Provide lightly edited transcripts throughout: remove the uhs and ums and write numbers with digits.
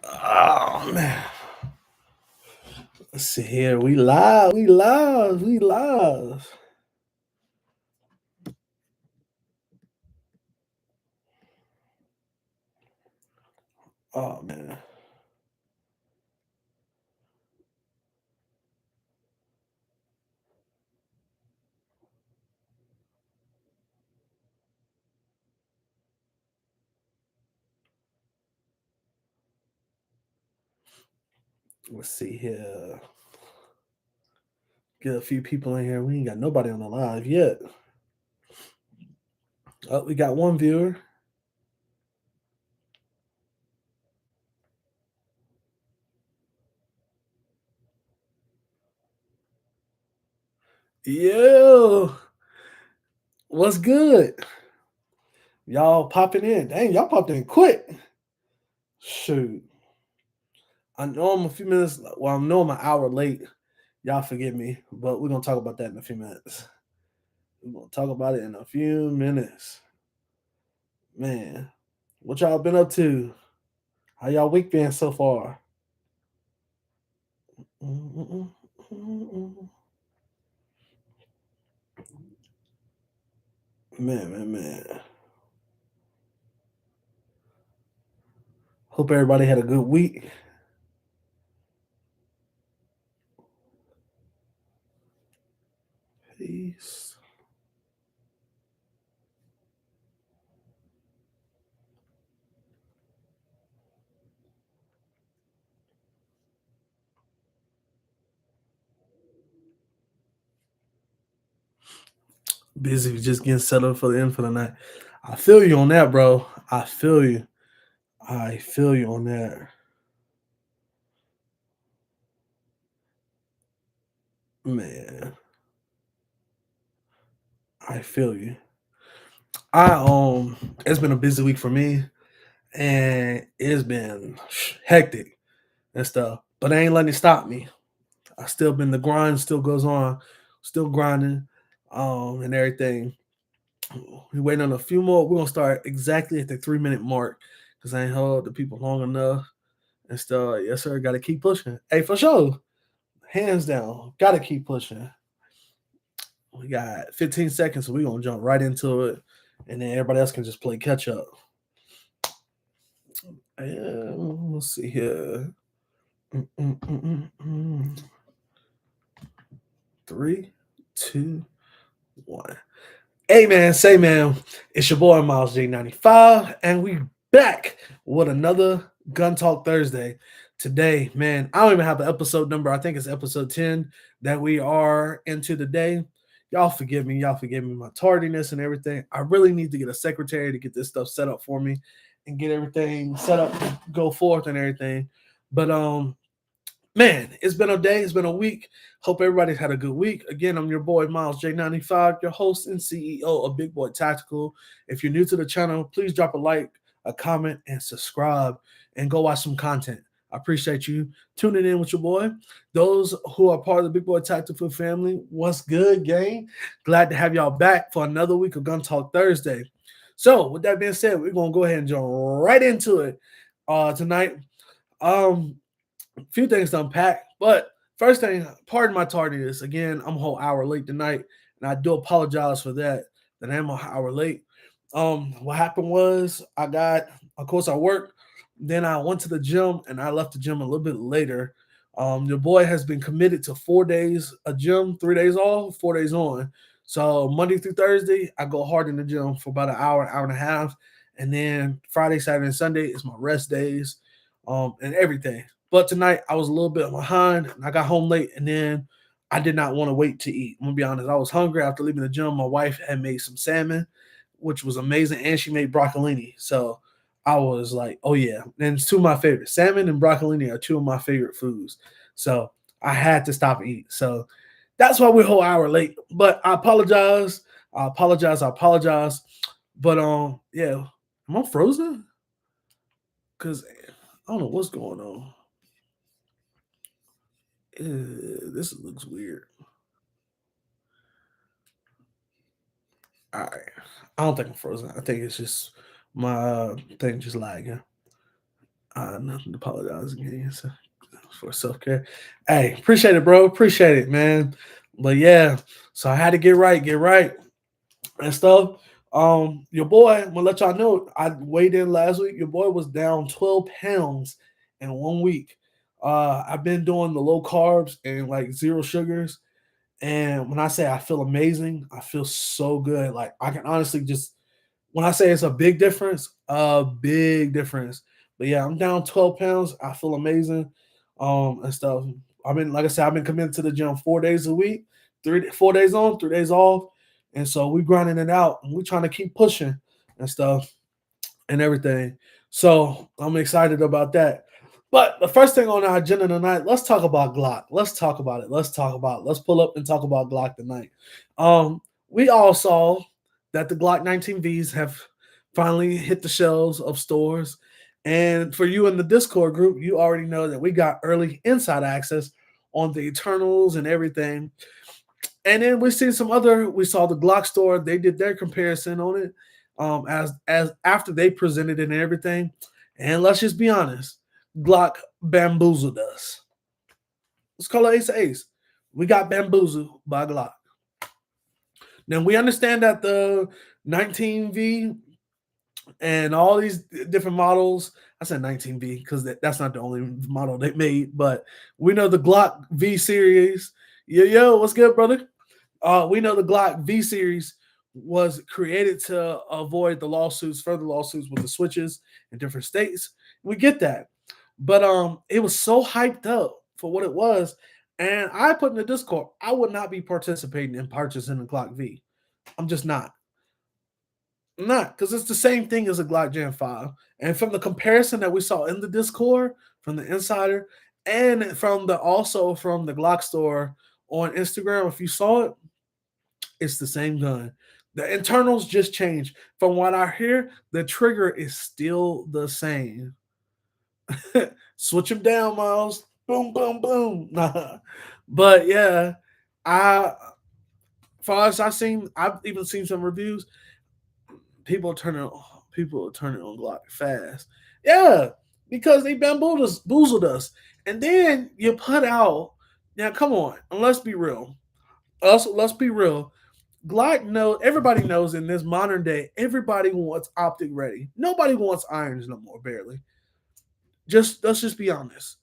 Oh man. Let's see here. We live. We live. We live. Oh man. Let's see here. Get a few people in here. We ain't got nobody on the live yet. Oh, we got one viewer. Yo, what's good? Y'all popping in. Dang, y'all popped in quick. Shoot. I know I'm a few minutes. Well, I know I'm an hour late. Y'all forgive me, but we're gonna talk about that in a few minutes. We're gonna talk about it in a few minutes. Man, what y'all been up to? How y'all week been so far? Man, man. Hope everybody had a good week. Peace. Busy just getting settled for the end for the night. I feel you on that, bro. I feel you. I feel you on that. Man, I feel you. I it's been a busy week for me and it's been hectic and stuff. But I ain't letting it stop me. I still been the grind still goes on, still grinding, and everything. We waiting on a few more. We're gonna start exactly at the 3 minute mark because I ain't held the people long enough and stuff. Yes, sir. Got to keep pushing. Hey, for sure, hands down, got to keep pushing. We got 15 seconds, so we're gonna jump right into it, and then everybody else can just play catch up. Let's see here. Mm. Three, two, one. Hey man, say man, it's your boy Miles J95, and we back with another Gun Talk Thursday. Today, man, I don't even have an episode number. I think it's episode 10 that we are into today. Y'all forgive me my tardiness and everything. I really need to get a secretary to get this stuff set up for me and get everything set up to go forth and everything. But man, it's been a day, it's been a week. Hope everybody's had a good week. Again, I'm your boy Miles J95, your host and CEO of Big Boy Tactical. If you're new to the channel, please drop a like, a comment, and subscribe and go watch some content. I appreciate you tuning in with your boy. Those who are part of the Big Boy Tactical family, what's good, gang? Glad to have y'all back for another week of Gun Talk Thursday. So, with that being said, we're gonna go ahead and jump right into it tonight. Um, few things to unpack. But first thing, pardon my tardiness. Again, I'm a whole hour late tonight, and I do apologize for that. That I am an hour late. What happened was I got, of course, I worked. Then I went to the gym, and I left the gym a little bit later. Your boy has been committed to 4 days a gym, 3 days off, 4 days on. So Monday through Thursday, I go hard in the gym for about an hour and a half, and then Friday, Saturday, and Sunday is my rest days, and everything. But tonight I was a little bit behind and I got home late and then I did not want to wait to eat. I'm gonna be honest. I was hungry after leaving the gym. My wife had made some salmon, which was amazing, and she made broccolini. So I was like, oh yeah. And it's two of my favorites. Salmon and broccolini are two of my favorite foods. So I had to stop and eat. So that's why we're a whole hour late. But I apologize. I apologize. I apologize. But yeah. Am I frozen? Because I don't know what's going on. This looks weird. All right. I don't think I'm frozen. I think it's just my thing just lagging. Nothing to apologize again for self care. Hey, appreciate it, bro. Appreciate it, man. But yeah, so I had to get right and stuff. Your boy, I'm gonna let y'all know. I weighed in last week. Your boy was down 12 pounds in 1 week. I've been doing the low carbs and like zero sugars. And when I say I feel amazing, I feel so good. Like I can honestly just when I say it's a big difference. But yeah, I'm down 12 pounds. I feel amazing. And stuff. I've been, like I said, I've been committed to the gym 4 days a week, 4 days on, 3 days off. And so we grinding it out and we trying to keep pushing and stuff and everything. So I'm excited about that. But the first thing on our agenda tonight, let's talk about Glock. Let's talk about it. Let's pull up and talk about Glock tonight. We all saw that the Glock 19Vs have finally hit the shelves of stores. And for you in the Discord group, you already know that we got early inside access on the Eternals and everything. And then we saw the Glock store, they did their comparison on it as after they presented it and everything. And let's just be honest, Glock bamboozled us. Let's call it ace of ace. We got bamboozled by Glock. Now we understand that the 19V and all these different models. I said 19V because that's not the only model they made, but we know the Glock V series. Yo, what's good, brother? We know the Glock V series was created to avoid the further lawsuits with the switches in different states. We get that, but it was so hyped up for what it was, and I put in the Discord, I would not be participating in purchasing the Glock V. I'm just not. I'm not, because it's the same thing as a Glock Gen 5. And from the comparison that we saw in the Discord, from the insider, and from the Glock store on Instagram, if you saw it, it's the same gun. The internals just changed. From what I hear, the trigger is still the same. Switch them down, Miles. Boom, boom, boom. But yeah, I far as I've even seen some reviews. People are turning on Glock fast. Yeah, because they bamboozled us. And then you put out now come on, and let's be real. Let's be real. Glock knows everybody knows in this modern day, everybody wants optic ready. Nobody wants irons no more, barely. Just let's just be honest.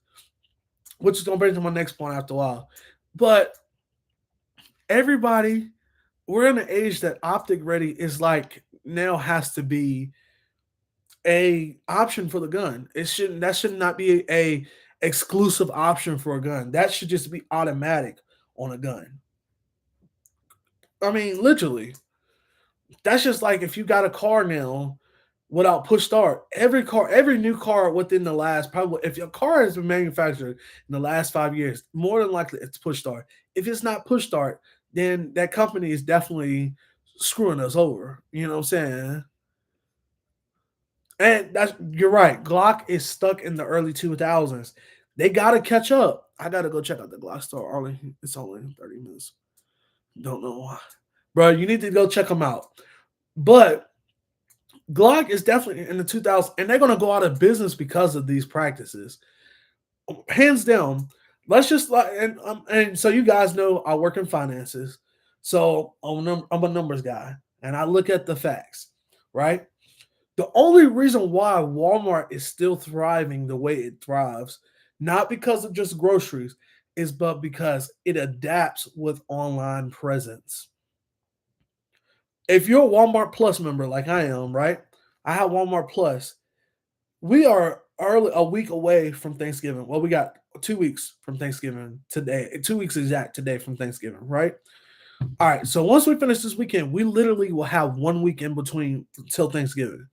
Which is gonna bring to my next point after a while. But everybody, we're in an age that optic ready is like now has to be a option for the gun. That should not be a exclusive option for a gun. That should just be automatic on a gun. I mean, literally. That's just like if you got a car now without push start. Every new car within the last probably if your car has been manufactured in the last 5 years, more than likely it's push start. If it's not push start, then that company is definitely screwing us over. You know what I'm saying? And that's you're right. Glock is stuck in the early 2000s. They gotta catch up. I gotta go check out the Glock store. It's only 30 minutes. Don't know why, bro. You need to go check them out. But Glock is definitely in the 2000s, and they're gonna go out of business because of these practices. Hands down. Let's just like and so you guys know I work in finances, so I'm a numbers guy, and I look at the facts, right? The only reason why Walmart is still thriving the way it thrives, not because of just groceries, is but because it adapts with online presence. If you're a Walmart Plus member like I am, right? I have Walmart Plus. We are a week away from Thanksgiving. Well, we got 2 weeks from Thanksgiving today. 2 weeks exact today from Thanksgiving, right? All right. So once we finish this weekend, we literally will have 1 week in between till Thanksgiving.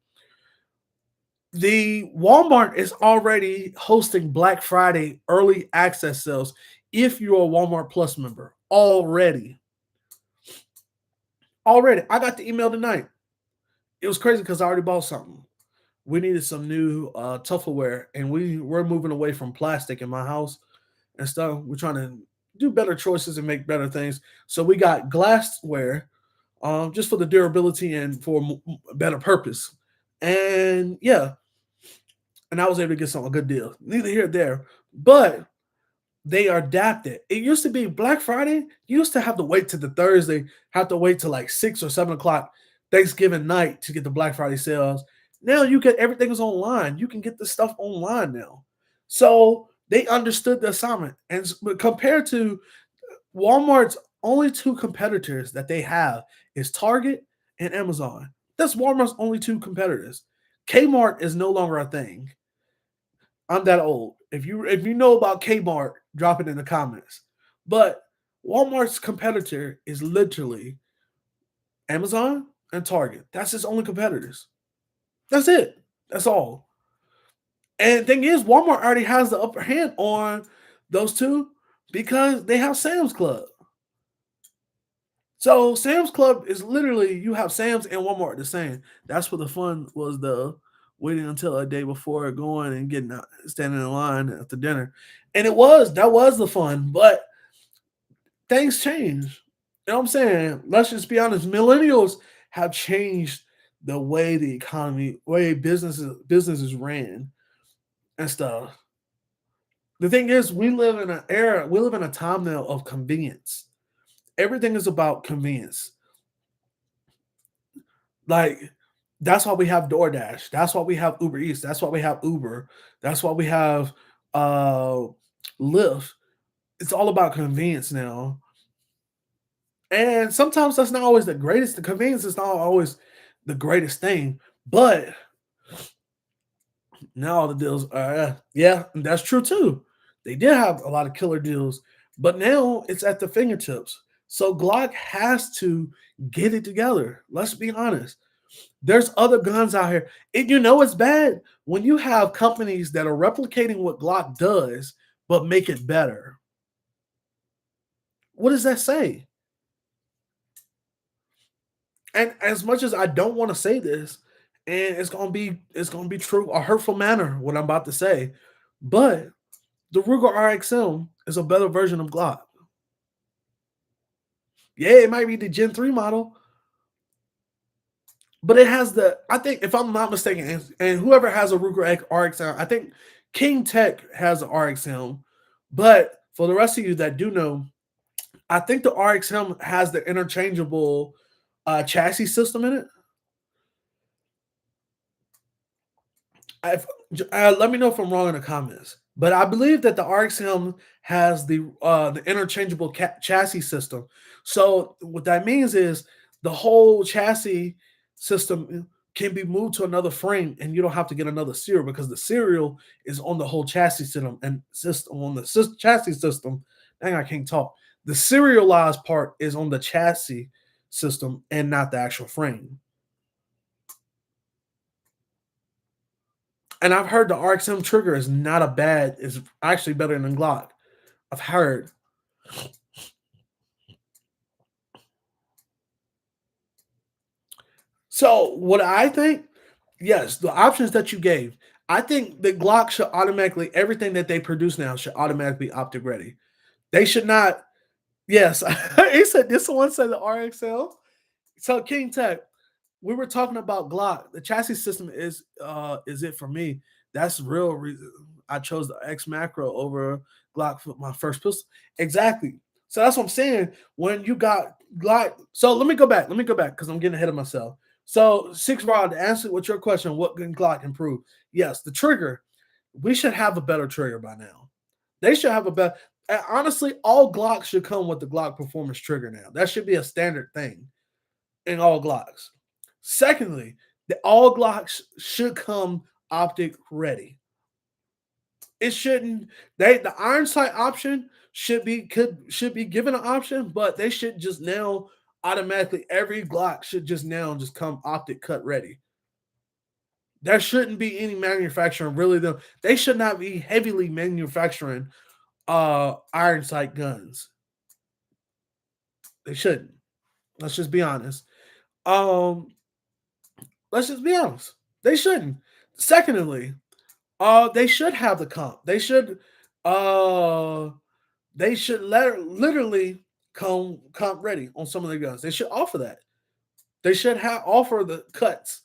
The Walmart is already hosting Black Friday early access sales if you're a Walmart Plus member already. Already. I got the email tonight. It was crazy because I already bought something. We needed some new Tupperware, and we're moving away from plastic in my house and stuff. We're trying to do better choices and make better things. So we got glassware, just for the durability and for better purpose. And yeah, and I was able to get some a good deal. Neither here nor there, but they adapted. It used to be Black Friday. You used to have to wait to the Thursday, have to wait till like 6 or 7 o'clock Thanksgiving night to get the Black Friday sales. Now you get everything is online. You can get the stuff online now. So they understood the assignment. And compared to Walmart's only two competitors that they have is Target and Amazon. That's Walmart's only two competitors. Kmart is no longer a thing. I'm that old. If you know about Kmart, drop it in the comments. But Walmart's competitor is literally Amazon and Target. That's his only competitors. That's it. That's all. And the thing is, Walmart already has the upper hand on those two because they have Sam's Club. So Sam's Club is literally you have Sam's and Walmart the same. That's what the fun was the waiting until a day before going and getting out, standing in line at the dinner. And that was the fun, but things change. You know what I'm saying? Let's just be honest. Millennials have changed the way the economy, way businesses ran and stuff. The thing is, we live in a time now of convenience. Everything is about convenience. Like that's why we have DoorDash. That's why we have Uber Eats. That's why we have Uber. That's why we have uh Lyft. It's all about convenience now. And sometimes that's not always the greatest. The convenience is not always the greatest thing. But now all the deals are yeah, that's true too. They did have a lot of killer deals, but now it's at the fingertips. So Glock has to get it together. Let's be honest. There's other guns out here. And you know it's bad when you have companies that are replicating what Glock does, but make it better. What does that say? And as much as I don't want to say this, and it's gonna be true, a hurtful manner, what I'm about to say, but the Ruger RXM is a better version of Glock. Yeah, it might be the Gen 3 model, but it has I think, if I'm not mistaken, and whoever has a Ruger RXM, I think King Tech has an RXM. But for the rest of you that do know, I think the RXM has the interchangeable chassis system in it. If, let me know if I'm wrong in the comments. But I believe that the RXM has the interchangeable chassis system. So what that means is the whole chassis system can be moved to another frame, and you don't have to get another serial because the serial is on the whole chassis system and system on the chassis system. Dang, I can't talk. The serialized part is on the chassis system and not the actual frame. And I've heard the RXM trigger is not a bad, is actually better than Glock. I've heard. So what I think, yes, the options that you gave, I think the Glock should automatically everything that they produce now should automatically be optic ready. They should not. Yes, he said this one said the RXL. So King Tech, we were talking about Glock. The chassis system is it for me. That's real reason I chose the X Macro over Glock for my first pistol. Exactly. So that's what I'm saying. When you got Glock, so let me go back. Let me go back because I'm getting ahead of myself. So Six Rod, to answer with your question, what can Glock improve? Yes, the trigger. We should have a better trigger by now. They should have a better. Honestly, all Glocks should come with the Glock Performance trigger now. That should be a standard thing in all Glocks. Secondly, the all Glocks should come optic ready. It shouldn't. The iron sight option should be given an option, but they should just now automatically every Glock should just now just come optic cut ready. There shouldn't be any manufacturing really though. They should not be heavily manufacturing iron sight guns. They shouldn't. Let's just be honest. Um let's just be honest. They shouldn't. Secondly, they should have the comp. Uh they should literally come comp ready on some of their guns. They should offer that. They should have offer the cuts.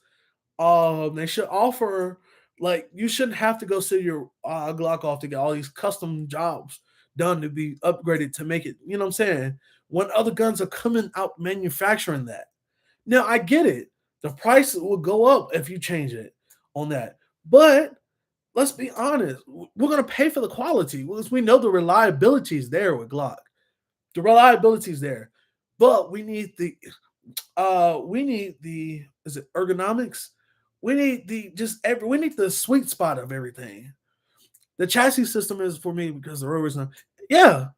They should offer Like you shouldn't have to go sell your Glock off to get all these custom jobs done to be upgraded to make it. You know what I'm saying? When other guns are coming out manufacturing that. Now I get it. The price will go up if you change it on that. But let's be honest. We're gonna pay for the quality because we know the reliability is there with Glock. The reliability is there, but we need the is it ergonomics? We need we need the sweet spot of everything. The chassis system is for me because the rover's not. Yeah,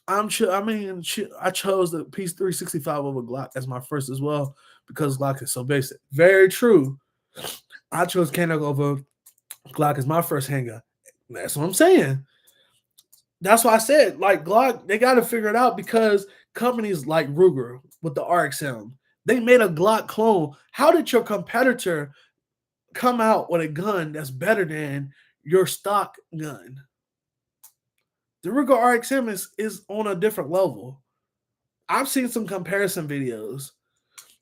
I mean, I chose the Piece 365 over Glock as my first as well because Glock is so basic. Very true. I chose Canon over Glock as my first handgun. That's what I'm saying. That's why I said like Glock, they got to figure it out because companies like Ruger with the RXM, they made a Glock clone. How did your competitor come out with a gun that's better than your stock gun? The Ruger RXM is on a different level. I've seen some comparison videos,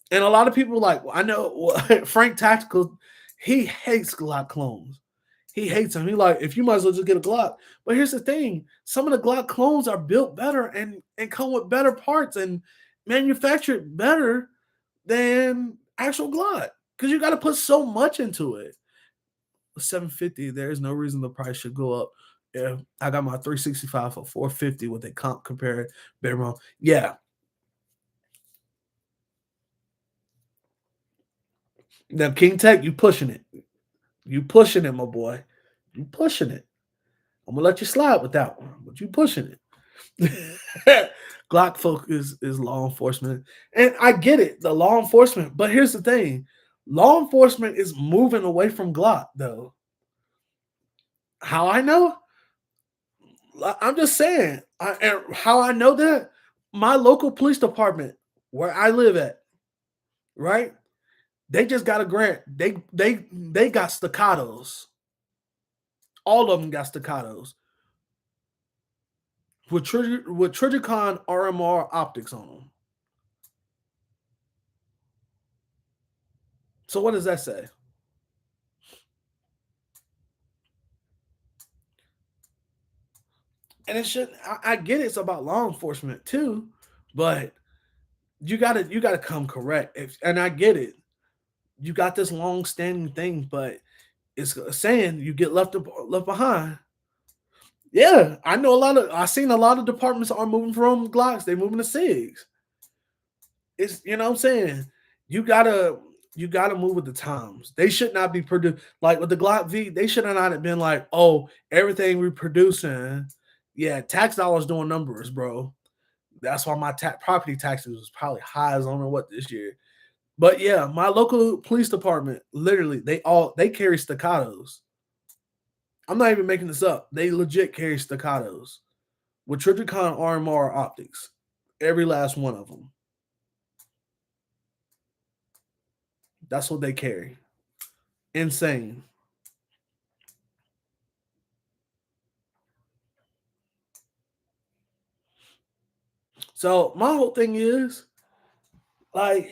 and a lot of people like I know Frank Tactical, he hates Glock clones. He hates them. He like if you might as well just get a Glock. But here's the thing: some of the Glock clones are built better and come with better parts and manufactured better than actual Glock because you got to put so much into it. 750, there is no reason the price should go up. Yeah, I got my 365 for 450 with a comp compare better. Yeah, now King Tech, you pushing it. You pushing it, my boy. You pushing it. I'm gonna let you slide with that one, but you pushing it. Glock folk is law enforcement, and I get it, the law enforcement. But here's the thing: law enforcement is moving away from Glock, though. How I know? I'm just saying. And how I know that? My local police department, where I live at, right? They just got a grant. They got staccatos. All of them got staccatos with Trijicon RMR optics on them. So what does that say? And it should. I get it's about law enforcement too, but you gotta come correct. And I get it. You got this long standing thing, but it's saying you get left behind. Yeah, I know a lot of. I seen a lot of departments are moving from Glocks. They moving to Sigs. It's what I'm saying. You gotta you gotta move with the times. They should not be produced like with the Glock V. They should have not have been like, oh, everything we're producing. Yeah, tax dollars doing numbers, bro. That's why my property taxes was probably high as I don't know what this year. But yeah, my local police department, literally, they carry staccatos. I'm not even making this up. They legit carry staccatos with Trijicon RMR optics. Every last one of them. That's what they carry. Insane. So my whole thing is like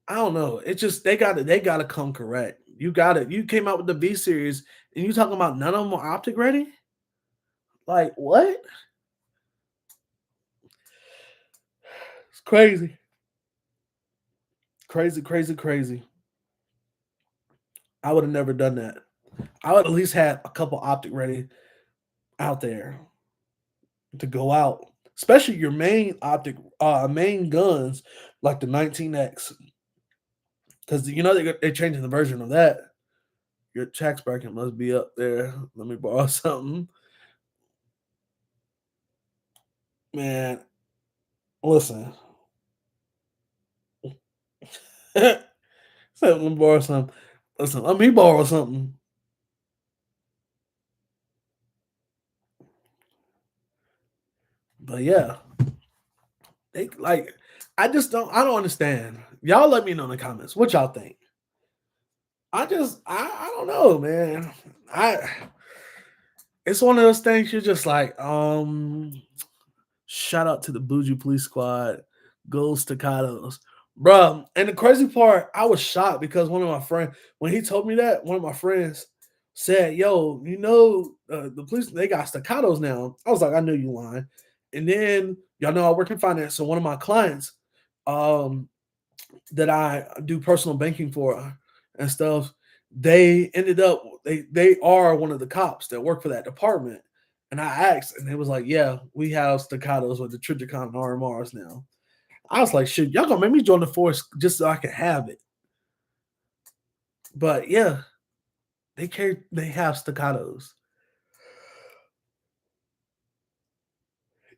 I don't know. It's just they gotta come correct. You came out with the V series and you talking about none of them are optic ready? Like what? It's crazy. Crazy, crazy, crazy. I would have never done that. I would at least have a couple optic ready out there to go out. Especially your main optic main guns like the 19X. Because they're changing the version of that. Your tax bracket must be up there. Let me borrow something. Man, listen. Let me borrow something. Listen, let me borrow something. But yeah, they like I don't understand. Y'all let me know in the comments what y'all think. I don't know, man. I It's one of those things you're just like, shout out to the Bougie Police Squad, Gold Staccatos. Bro, and the crazy part, I was shocked because one of my friends, when he told me that, one of my friends said, "Yo, the police they got staccatos now." I was like, "I knew you lying." And then y'all know I work in finance, so one of my clients, um, that I do personal banking for and stuff, they ended up they are one of the cops that work for that department. And I asked, and they was like, "Yeah, we have staccatos with the Trijicon and RMRs now." I was like, "Shoot, y'all gonna make me join the force just so I can have it." But yeah, they have staccatos.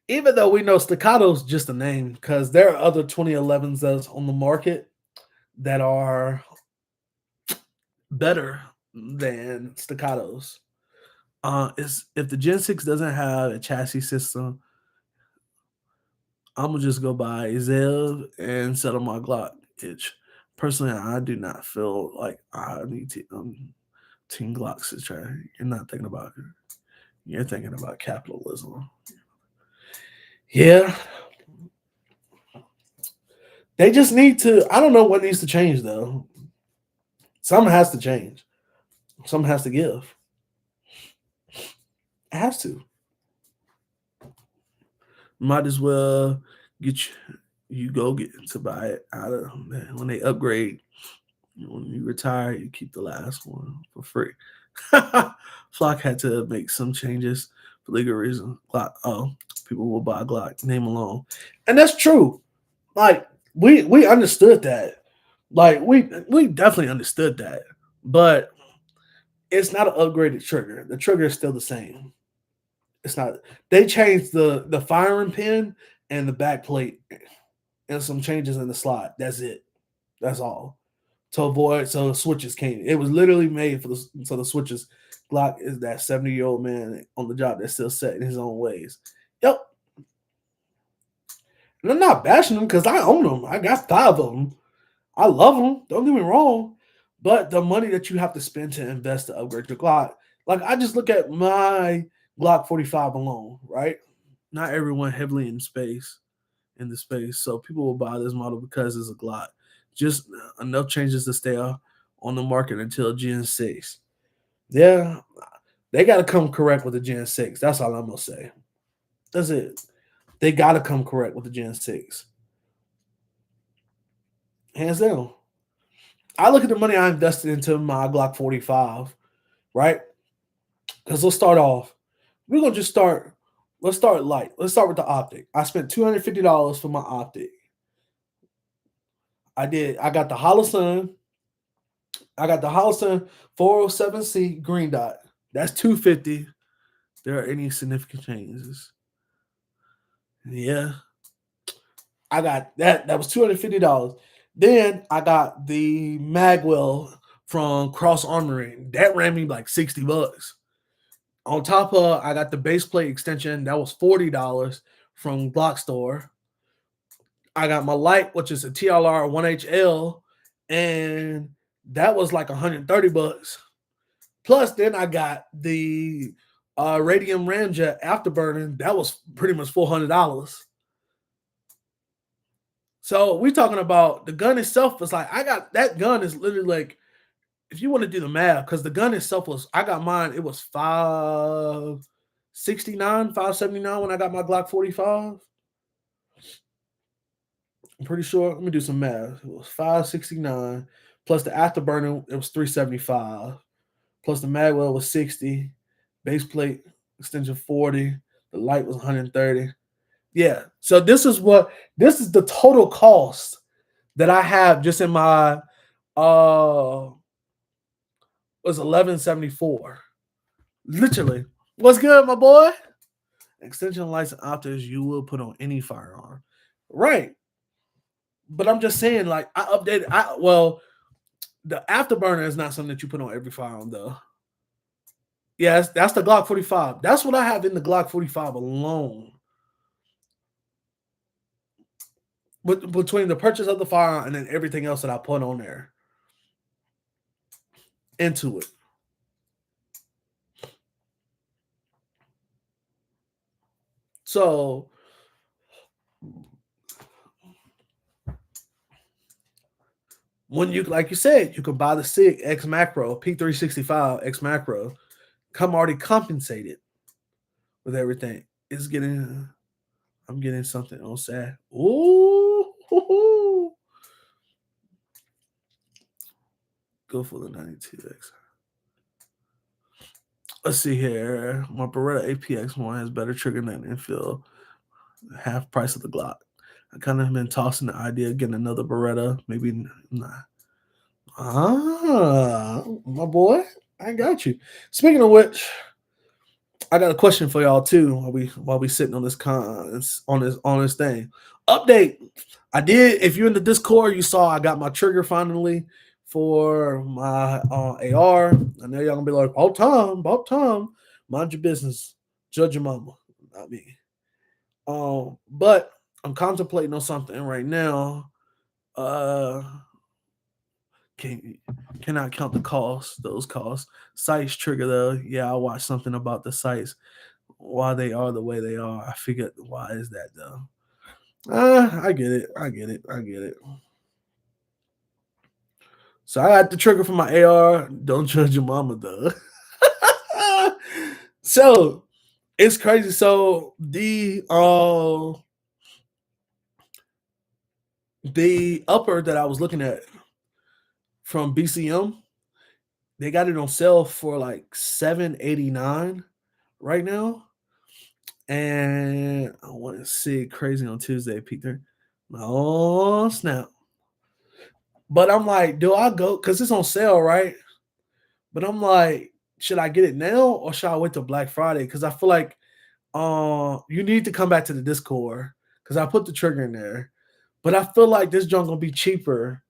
Even though we know staccato's just a name, because there are other 2011s that's on the market that are better than staccatos. Is if the Gen 6 doesn't have a chassis system, I'm gonna just go buy a Zev and settle my Glock itch. Personally, I do not feel like I need to Team Glocks to try. You're not thinking about it. You're thinking about capitalism. Yeah, they just need to. I don't know what needs to change though. Something has to change. Something has to give. It has to. Might as well get you go get to buy it out of when they upgrade. When you retire, you keep the last one for free. Flock had to make some changes for legal reasons. Glock, oh, people will buy Glock name alone, and that's true. Like we understood that. Like we definitely understood that, but it's not an upgraded trigger. The trigger is still the same. It's not. They changed the firing pin and the back plate and some changes in the slot. That's it. That's all. To avoid so the switches came. It was literally made for the so the switches. Glock is that 70-year-old man on the job that's still set in his own ways. Yep. And I'm not bashing them because I own them. I got 5 of them. I love them. Don't get me wrong. But the money that you have to spend to invest to upgrade your Glock, like I just look at my Glock 45 alone, right? Not everyone heavily in the space. So people will buy this model because it's a Glock. Just enough changes to stay on the market until Gen 6. Yeah, they got to come correct with the Gen 6. That's all I'm going to say. That's it. They got to come correct with the Gen 6. Hands down. I look at the money I invested into my Glock 45, right? Because let's start off. We're going to just start. Let's start light. Let's start with the optic. I spent $250 for my optic. I did. I got the Holosun. I got the Holosun 407C green dot. That's 250. There are any significant changes? Yeah, I got that. That was $250. Then I got the Magwell from Cross Armory. That ran me like $60. On top of, I got the base plate extension. That was $40 from Glock Store. I got my light, which is a TLR 1HL, and that was like $130. Plus, then I got the Radium Ramjet Afterburner. That was pretty much $400. So we're talking about the gun itself was like I got that gun is literally like if you want to do the math, because the gun itself was I got mine, it was 569, 579 when I got my Glock 45. I'm pretty sure. Let me do some math. It was 569 plus the afterburner, it was 375. Plus the magwell was 60. Base plate extension 40. The light was 130. Yeah. So this is the total cost that I have just in my was 1174. Literally. What's good, my boy? Extension lights and optics you will put on any firearm. Right. But I'm just saying, like, I updated the afterburner is not something that you put on every firearm though. Yes, that's the Glock 45. That's what I have in the Glock 45 alone. But between the purchase of the firearm and then everything else that I put on there into it. So When you, like you said, you can buy the SIG X Macro, P365 X Macro, come already compensated with everything. It's getting, I'm getting something on sad. Ooh, go for the 92X. Let's see here. My Beretta APX1 has better trigger than infield, half price of the Glock. I kind of been tossing the idea of getting another Beretta. Maybe nah. My boy, I got you. Speaking of which, I got a question for y'all too. While we sitting on this on this thing. Update. I did. If you're in the Discord, you saw I got my trigger finally for my AR. I know y'all gonna be like, about time. Mind your business. Judge your mama, not me. But I'm contemplating on something right now. Uh, can cannot count the costs. Those costs. Sites trigger though. Yeah, I watched something about the sites, why they are the way they are. I figured, why is that though? I get it. I get it. I get it. So I got the trigger for my AR. Don't judge your mama though. So it's crazy. So the upper that I was looking at from BCM, they got it on sale for like 789 right now. And I want to see crazy on Tuesday, Peter. Oh snap! But I'm like, do I go? Because it's on sale, right? But I'm like, should I get it now or should I wait till Black Friday? Because I feel like you need to come back to the Discord because I put the trigger in there. But I feel like this junk gonna be cheaper.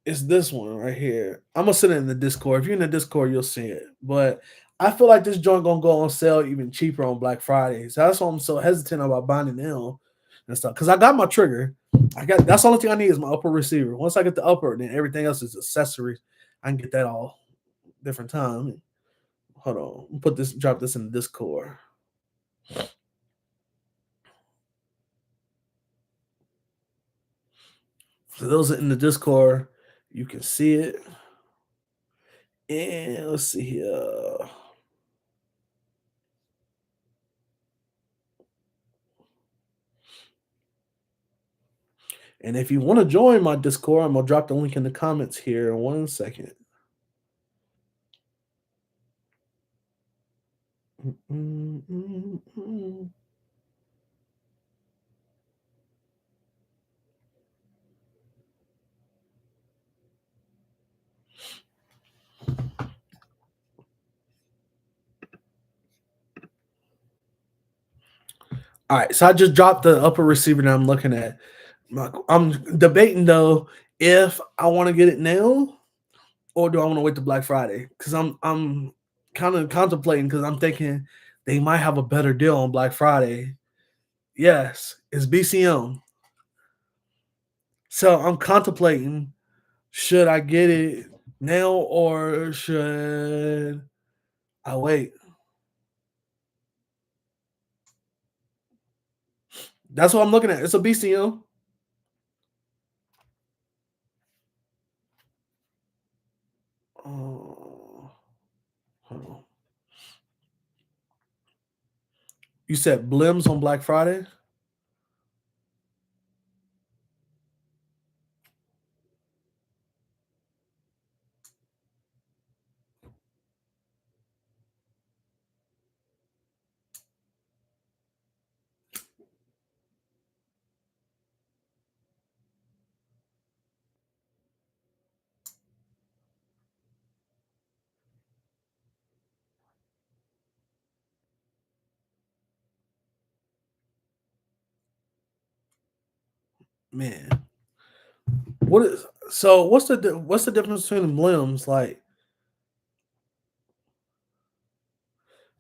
It's this one right here. I'm gonna send it in the Discord. If you're in the Discord, you'll see it. But I feel like this joint gonna go on sale even cheaper on Black Friday. So that's why I'm so hesitant about buying it now and stuff. Because I got my trigger. I got that's the only thing I need is my upper receiver. Once I get the upper, then everything else is accessories. I can get that all different time. Hold on. Drop this in the Discord. For those in the Discord, you can see it. And let's see here. And if you want to join my Discord, I'm gonna drop the link in the comments here in 1 second. All right, so I just dropped the upper receiver that I'm looking at. I'm debating though if I want to get it now or do I want to wait to Black Friday? Because I'm kind of contemplating because I'm thinking they might have a better deal on Black Friday. Yes, it's BCM. So I'm contemplating, should I get it now or should I wait? That's what I'm looking at. It's a BCM. Oh, hold on. You said Blims on Black Friday? Man, what is so? What's the difference between the Blims? Like,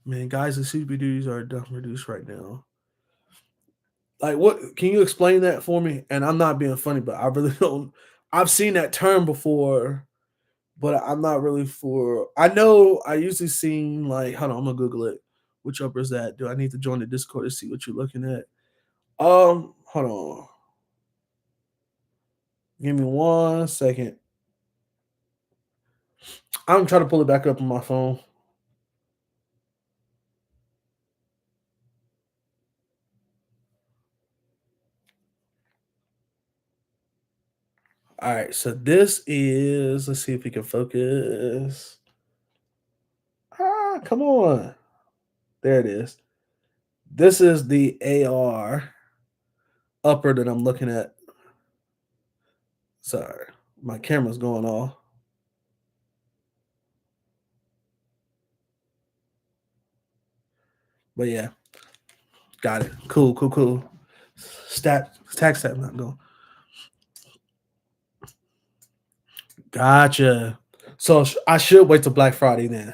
man, guys, the CP duties are definitely reduced right now. Like, what? Can you explain that for me? And I'm not being funny, but I really don't. I've seen that term before, but I'm not really for. I know I usually seen like. Hold on, I'm gonna Google it. Which upper is that? Do I need to join the Discord to see what you're looking at? Hold on. Give me 1 second. I'm trying to pull it back up on my phone. All right, so this is, let's see if we can focus. Come on. There it is. This is the AR upper that I'm looking at. Sorry, my camera's going off. But yeah, got it. Cool, cool, cool. Tax stat not going. Gotcha. So I should wait till Black Friday then.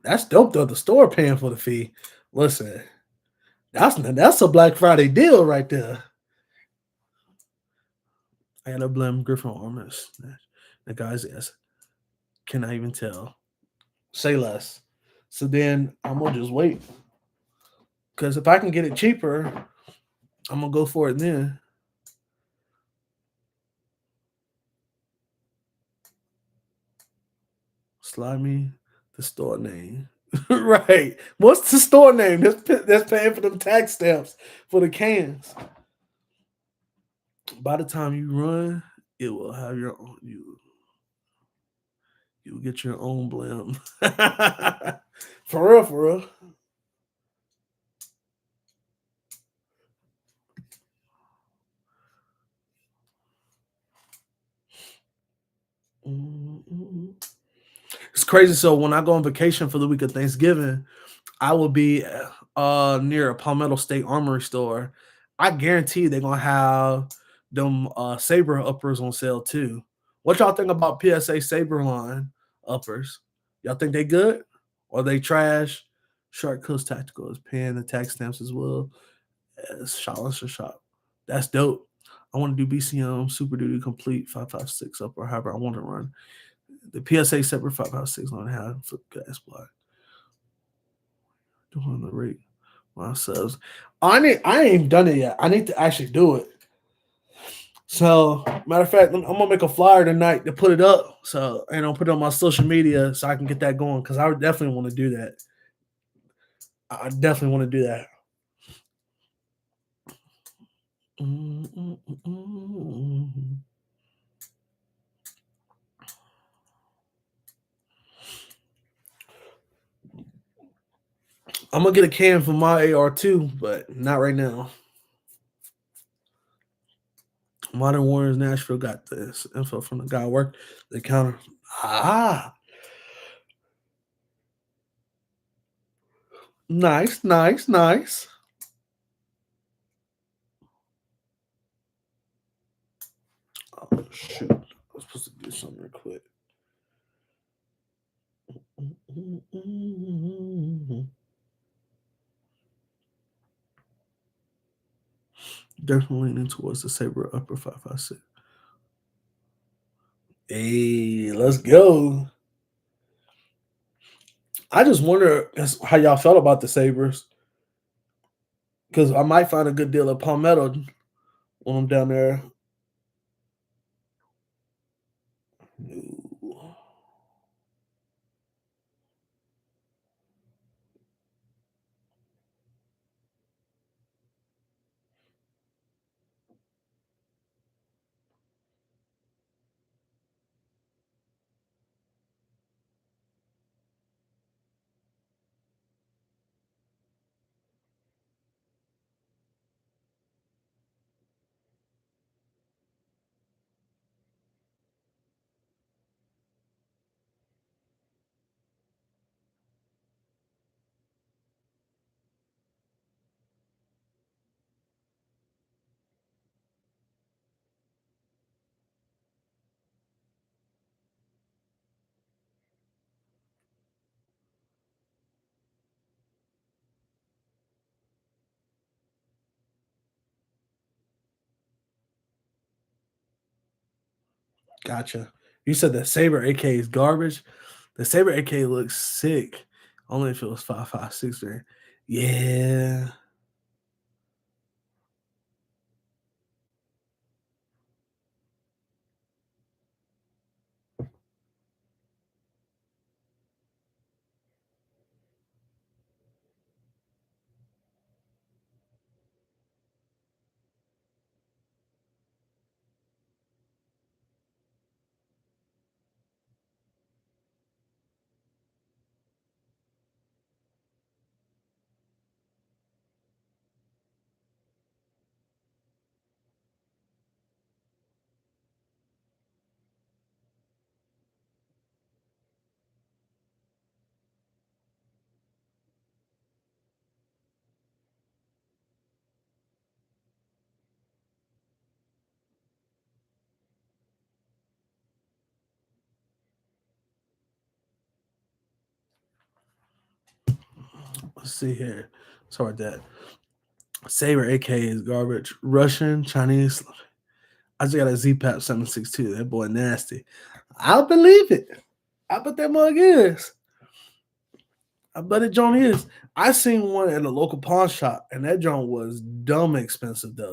That's dope though. The store paying for the fee. Listen, that's a Black Friday deal right there. I gotta blame Griffin Armors. The guy's ass. Can I even tell? Say less. So then I'm gonna just wait. Cause if I can get it cheaper, I'm gonna go for it then. Slide me the store name. Right. What's the store name? That's paying for them tax stamps for the cans. By the time you run, it will have your own. You'll get your own blim. For real, for real. Mm-mm. It's crazy. So when I go on vacation for the week of Thanksgiving, I will be near a Palmetto State Armory store. I guarantee they're gonna have them Saber uppers on sale too. What y'all think about PSA Saber line uppers? Y'all think they good or they trash? Shark Coast Tactical is paying the tax stamps as well as Silencer Shop. That's dope. I want to do BCM Super Duty Complete 556 up or however I want to run. The PSA Saber 556 on have for gas block. Doing the rate myself. I ain't done it yet. I need to actually do it. So matter of fact, I'm gonna make a flyer tonight to put it up. So and I'll put it on my social media so I can get that going because I would definitely want to do that. I definitely want to do that. Mm-mm-mm-mm. I'm gonna get a can for my AR too, but not right now. Modern Warriors Nashville got this info from the guy who worked the counter. Ah, nice, nice, nice. Oh shoot, I was supposed to do something real quick. Definitely leaning towards the Saber upper 556. Hey, let's go. I just wonder how y'all felt about the Sabres because I might find a good deal at Palmetto when I'm down there. Gotcha. You said the Saber AK is garbage. The Saber AK looks sick. Only if it was 5.56 there. Yeah. Let's see here. Sorry that. Saber AK is garbage. Russian, Chinese. I just got a ZPAP 762. That boy nasty. I believe it. I bet that mug is. I bet it John is. I seen one at a local pawn shop, and that joint was dumb expensive though.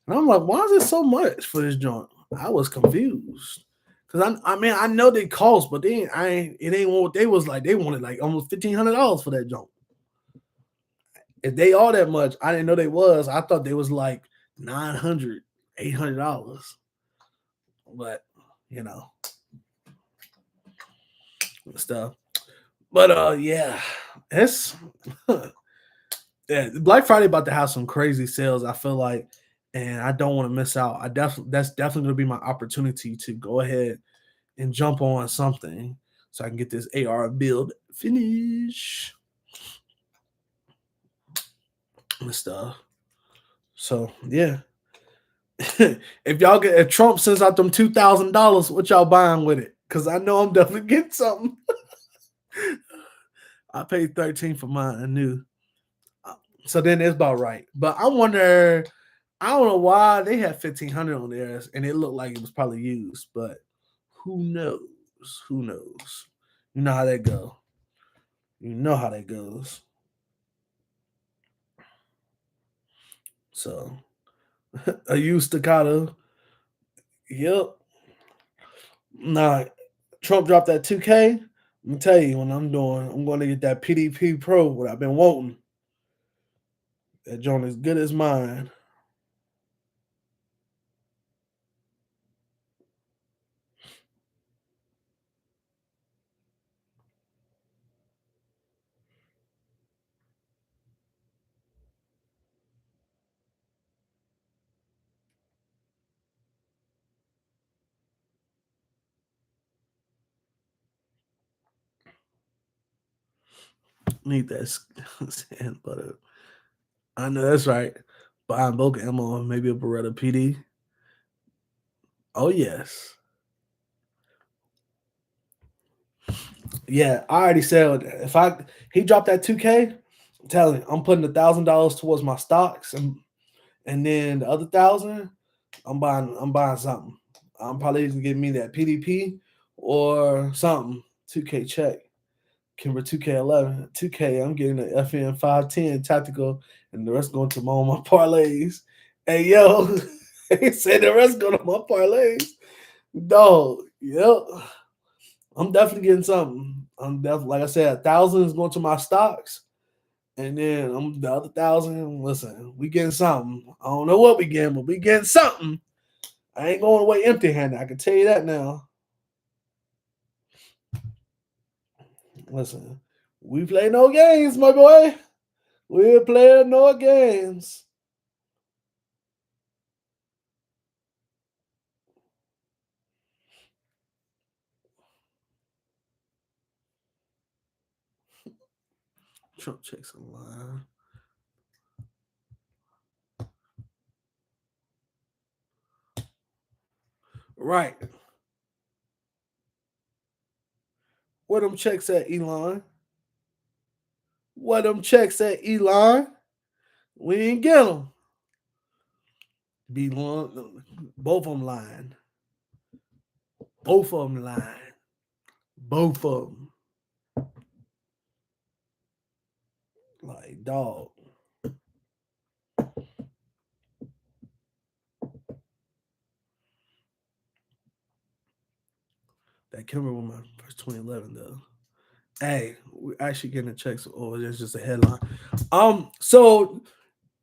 And I'm like, why is it so much for this joint? I was confused. Cause I mean I know they cost, but they ain't, I ain't it ain't what they was like. They wanted like almost $1,500 for that joint. If they all that much, I didn't know they was. I thought they was like 900, $800. But you know, stuff. But yeah, it's yeah, Black Friday about to have some crazy sales. I feel like, and I don't want to miss out. I definitely that's definitely going to be my opportunity to go ahead and jump on something so I can get this AR build finish and stuff. So yeah, if Trump sends out them $2,000, what y'all buying with it? Because I know I'm definitely getting something. I paid 13 for mine. I knew. So then it's about right. But I wonder, I don't know why they had 1,500 on theirs and it looked like it was probably used, but who knows? Who knows? You know how that go. You know how that goes. So a used staccato. Yep. Nah, Trump dropped that 2K. Let me tell you, when I'm going to get that PDP Pro, what I've been wanting. That joint is good as mine. Need that sand butter. I know that's right. Buying bulk ammo, maybe a Beretta PD. Oh yes. Yeah, I already said if I he dropped that 2K, I'm telling you, I'm putting $1,000 towards my stocks and then the other thousand, I'm buying something. I'm probably gonna give me that PDP or something. 2K check. Kimber 2K11. 2K, I'm getting the FN 510 tactical, and the rest going to my own my parlays. Hey yo, he said the rest go to my parlays. Dog, yep. I'm definitely getting something. I'm definitely like I said, 1,000 is going to my stocks. And then I'm the other 1,000. Listen, we getting something. I don't know what we getting, but we getting something. I ain't going away empty handed. I can tell you that now. Listen, we play no games, my boy. We're playing no games. Trump checks online. Right. Where them checks at, Elon? Where them checks at, Elon? We didn't get them. Be long, both of them lying. Both of them lying. Both of them. Like, dog. That camera with my first 2011 though. Hey, we actually getting checks. Oh, it's just a headline. So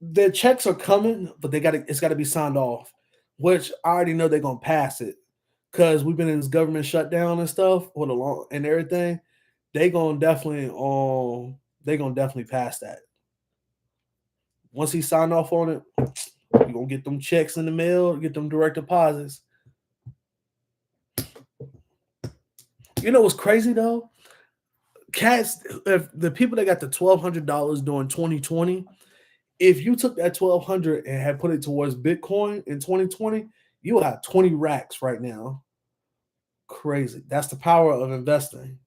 the checks are coming, but it's gotta be signed off, which I already know they're gonna pass it because we've been in this government shutdown and stuff for the long and everything. They gonna definitely pass that. Once he signed off on it, you gonna get them checks in the mail, get them direct deposits. You know what's crazy though? Cats, if the people that got the $1,200 during 2020, if you took that 1,200 and had put it towards Bitcoin in 2020, you would have 20 racks right now. Crazy. That's the power of investing.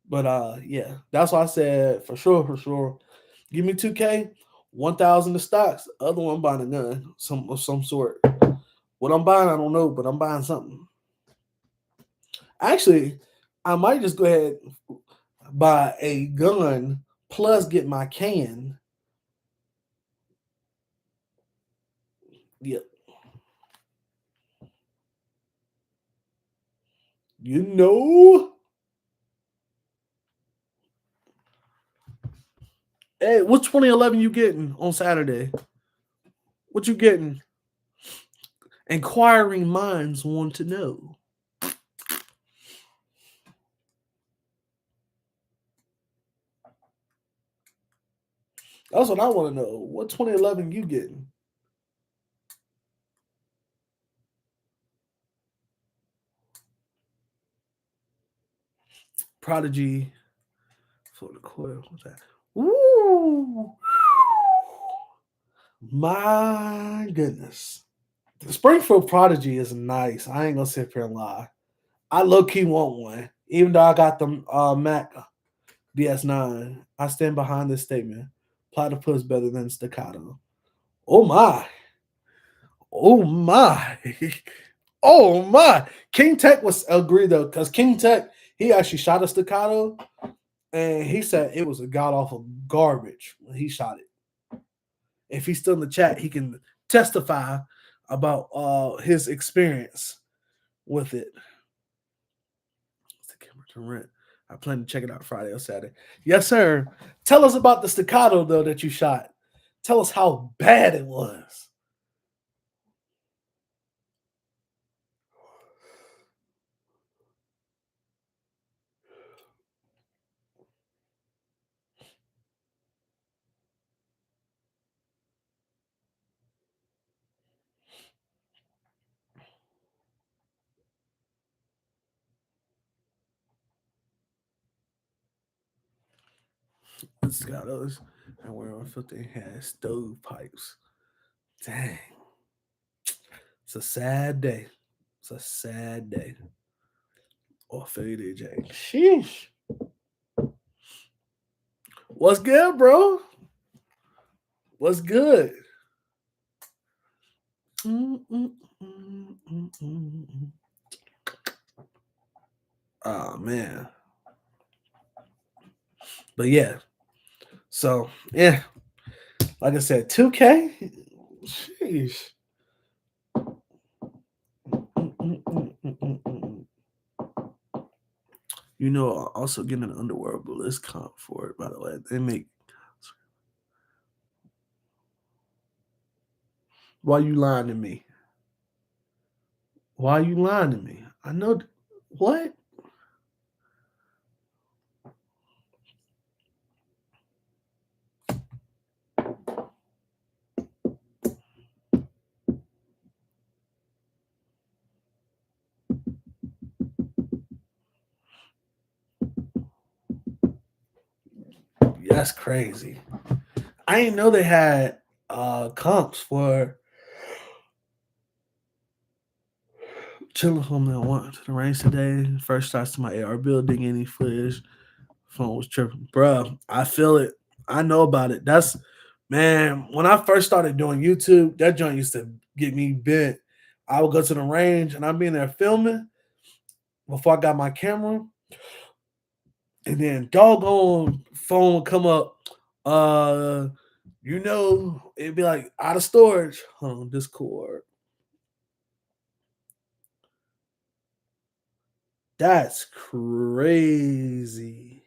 But yeah, that's why I said for sure. Give me 2K, 1,000 of stocks. Other one I'm buying a gun, some of some sort. What I'm buying, I don't know, but I'm buying something. Actually, I might just go ahead buy a gun plus get my can. Yep. You know. Hey, what's 2011 you getting on Saturday? What you getting? Inquiring minds want to know. That's what I want to know. What 2011 you getting? Prodigy for the quarter. What's that? Ooh, my goodness. The Springfield Prodigy is nice. I ain't gonna sit here and lie. I low key want one, even though I got the Mac DS9. I stand behind this statement. Platypus better than staccato. Oh my. Oh my. Oh my. King Tech was agreed though, because King Tech, he actually shot a staccato and he said it was a god awful garbage when he shot it. If he's still in the chat, he can testify about his experience with it. It's the camera to rent. I plan to check it out Friday or Saturday. Yes, sir. Tell us about the staccato though that you shot. Tell us how bad it was. Staccatos and where on filter had stovepipes. Dang. It's a sad day. It's a sad day. Oh, faded J. Sheesh. What's good, bro? What's good? Oh man. But yeah. So yeah. Like I said, 2K. Sheesh. You know, also getting an Underworld Bliss comp for it, by the way. They make. Why you lying to me? Why you lying to me? I know. What? That's crazy. I didn't know they had comps for chilling home that one to the range today. First starts to my AR building any footage. Phone was tripping. Bruh, I feel it. I know about it. That's man, when I first started doing YouTube, that joint used to get me bent. I would go to the range and I'd be in there filming before I got my camera, and then doggone phone would come up. Uh, it'd be like out of storage. Hold on, Discord. That's crazy.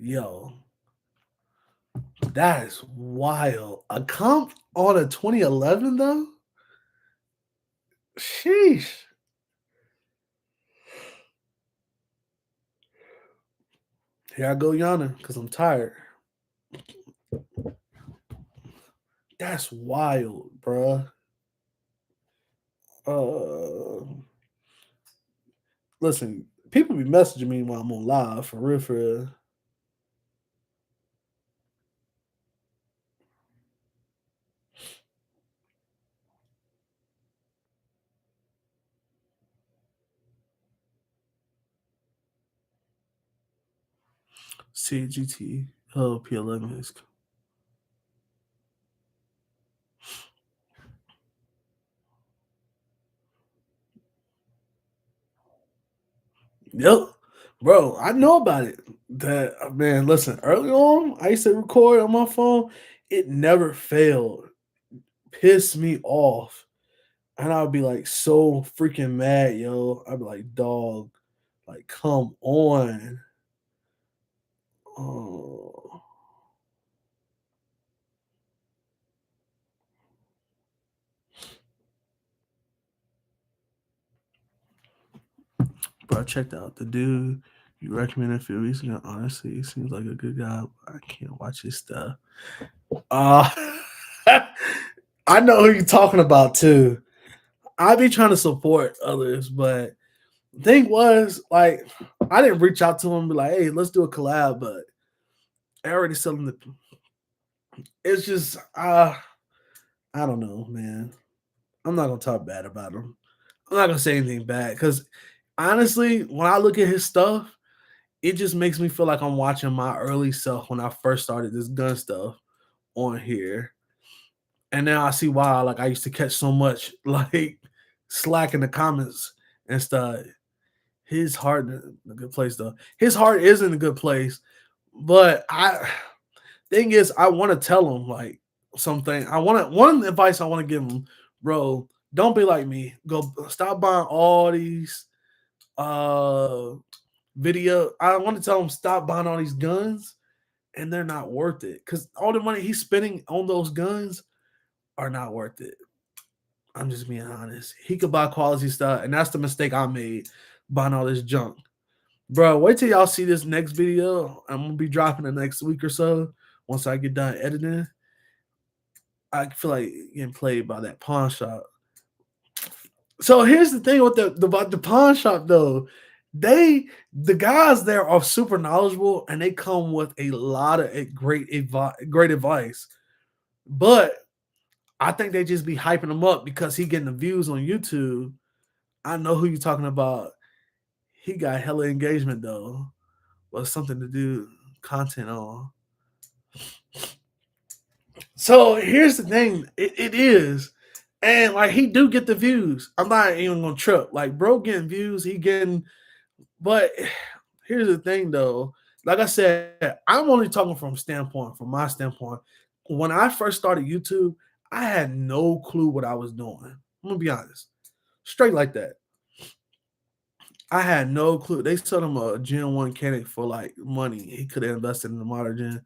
Yo, that is wild. A comp on a 2011 though? Sheesh. Here I go yawning because I'm tired. That's wild, bruh. Uh, listen, people be messaging me while I'm on live for real, for real. CGT P11 is. Yep. Bro, I know about it. That man, listen, early on, I used to record on my phone. It never failed. Pissed me off. And I would be like so freaking mad, yo. I'd be like, dog, like, come on. Oh, bro, I checked out the dude you recommended a few weeks ago. Honestly, he seems like a good guy. But I can't watch his stuff. Uh I know who you're talking about too. I be trying to support others, but the thing was, like, I didn't reach out to him and be like, hey, let's do a collab, but I already selling the it's just I don't know, man. I'm not gonna talk bad about him. I'm not gonna say anything bad because honestly, when I look at his stuff, it just makes me feel like I'm watching my early self when I first started this gun stuff on here. And now I see why like I used to catch so much like slack in the comments and stuff. His heart in a good place though. His heart is in a good place, but I thing is I want to tell him like something. I want to one advice I want to give him, bro. Don't be like me. Go stop buying all these uh video. I want to tell him stop buying all these guns, and they're not worth it because all the money he's spending on those guns are not worth it. I'm just being honest. He could buy quality stuff, and that's the mistake I made buying all this junk. Bro, wait till y'all see this next video. I'm gonna be dropping the next week or so. Once I get done editing, I feel like getting played by that pawn shop. So here's the thing with about the pawn shop though. The guys there are super knowledgeable and they come with a lot of great advice. But I think they just be hyping him up because he getting the views on YouTube. I know who you're talking about. He got hella engagement though. Well, something to do content on. So here's the thing. It is. And like he do get the views. I'm not even gonna trip. Like bro getting views, he getting but here's the thing though. Like I said, I'm only talking from my standpoint. When I first started YouTube, I had no clue what I was doing. I'm gonna be honest. Straight like that. I had no clue. They sold him a Gen 1 Canic for like money. He could have invested in the modern gen.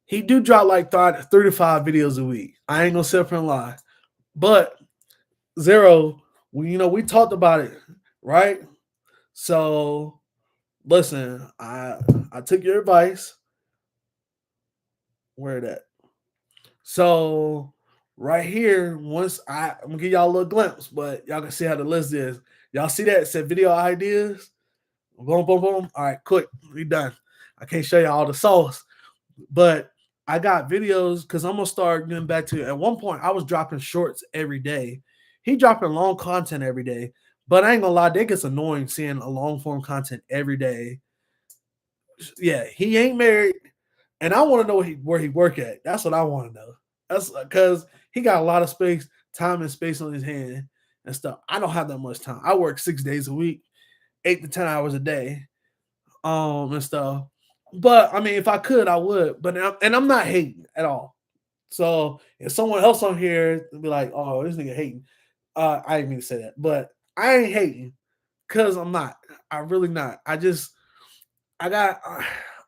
He do drop like 35 videos a week. I ain't gonna sit up and lie. But Zero, we talked about it, right? So listen, I took your advice. Where that? So right here, I'm gonna give y'all a little glimpse, but y'all can see how the list is. Y'all see that? It said video ideas. Boom, boom, boom. All right, quick. We done. I can't show you all the sauce, but I got videos because I'm gonna start getting back to. At one point, I was dropping shorts every day. He dropping long content every day, but I ain't gonna lie, that gets annoying seeing a long form content every day. Yeah, he ain't married, and I want to know where he work at. That's what I want to know. That's because he got a lot of space, time and space on his hand and stuff. I don't have that much time. I work 6 days a week, 8 to 10 hours a day, and stuff. But I mean, if I could, I would. But I'm not hating at all. So if someone else on here be like, "Oh, this nigga hating," I didn't mean to say that, but I ain't hating because I'm not. I really not. I got.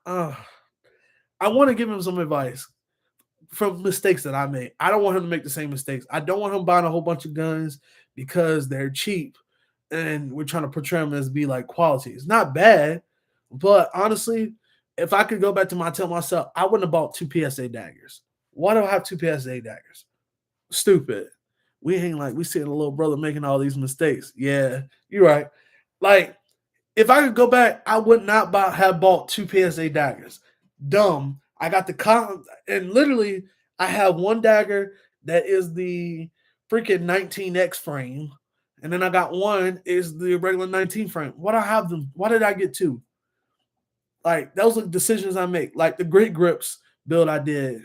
Uh, I want to give him some advice from mistakes that I made. I don't want him to make the same mistakes. I don't want him buying a whole bunch of guns because they're cheap and we're trying to portray them as be like quality. It's not bad, but honestly, if I could go back to tell myself, I wouldn't have bought two PSA daggers. Why do I have two PSA daggers? Stupid. We ain't like we seeing a little brother making all these mistakes. Yeah, you're right. Like if I could go back, I would not have bought two PSA daggers. Dumb. I got the and literally I have one dagger that is the freaking 19X frame, and then I got one is the regular 19 frame. What I have them? Why did I get two? Like those are decisions I make. Like the Great Grips build I did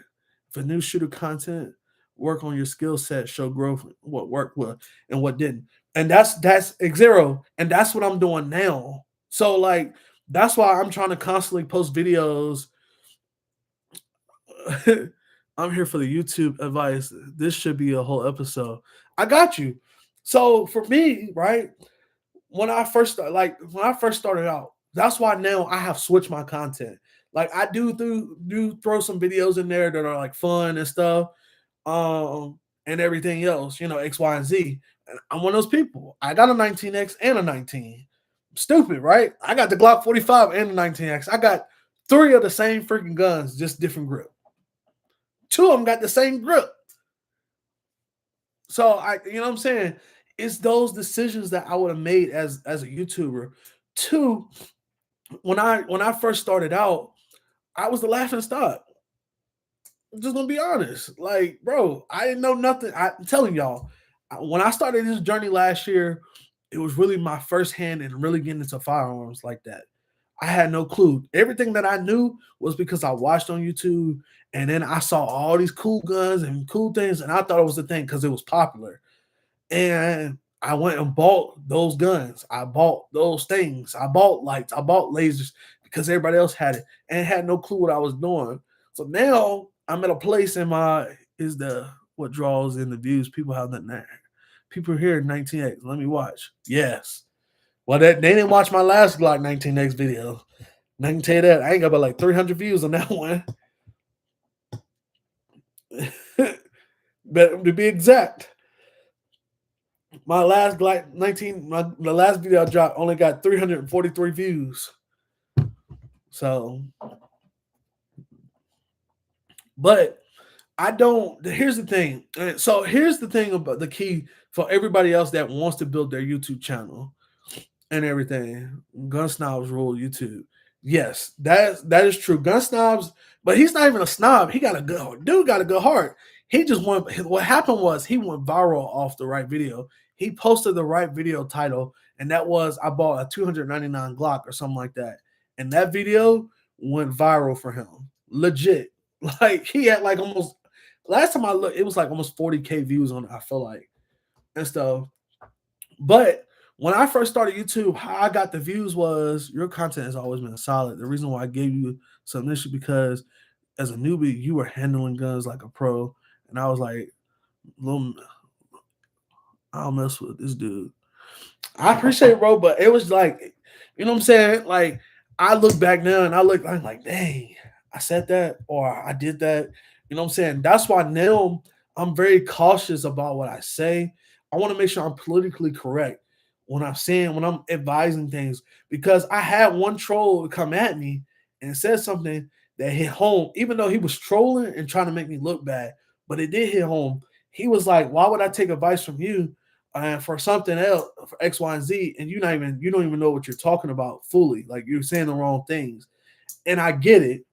for new shooter content. Work on your skill set, show growth, what worked well and what didn't. And that's X0, and that's what I'm doing now. So like that's why I'm trying to constantly post videos. I'm here for the YouTube advice. This should be a whole episode. I got you. So for me, right, when I first started out, that's why now I have switched my content. Like I do throw some videos in there that are like fun and stuff, and everything else, X, Y, and Z. And I'm one of those people. I got a 19X and a 19. Stupid, right? I got the Glock 45 and the 19X. I got three of the same freaking guns, just different grip. Two of them got the same grip. So you know what I'm saying? It's those decisions that I would have made as a YouTuber. Two, when I first started out, I was the laughing stock. I'm just gonna be honest. Like, bro, I didn't know nothing. I'm telling y'all, when I started this journey last year, it was really my first hand in really getting into firearms like that. I had no clue. Everything that I knew was because I watched on YouTube and then I saw all these cool guns and cool things, and I thought it was the thing because it was popular. And I went and bought those guns. I bought those things. I bought lights. I bought lasers because everybody else had it and had no clue what I was doing. So now I'm at a place in my is the what draws in the views. People have nothing there. People here 19X. Let me watch. Yes. Well, they didn't watch my last Glock 19X video. And I can tell you that I ain't got about like 300 views on that one. But to be exact, my last Glock 19, the last video I dropped only got 343 views. So, but I don't. Here's the thing. So here's the thing about the key for everybody else that wants to build their YouTube channel and everything. Gun snobs rule YouTube. Yes, that is true. Gun snobs, but he's not even a snob. He got a good heart. Dude got a good heart. He just went. What happened was he went viral off the right video. He posted the right video title, and that was I bought a 299 Glock or something like that. And that video went viral for him. Legit. Like he had like almost last time I looked, it was like almost 40K views on it, I feel like, and stuff. But when I first started YouTube, how I got the views was your content has always been solid. The reason why I gave you some issue because as a newbie, you were handling guns like a pro, and I was like, little, I'll mess with this dude. I appreciate it, bro, but it was like, you know what I'm saying? Like, I look back now and I'm like, dang, I said that or I did that. You know what I'm saying? That's why now I'm very cautious about what I say. I want to make sure I'm politically correct when I'm advising things because I had one troll come at me and said something that hit home, even though he was trolling and trying to make me look bad, but it did hit home. He was like, why would I take advice from you for something else for X, Y, and Z, and you don't even know what you're talking about fully. Like you're saying the wrong things, and I get it.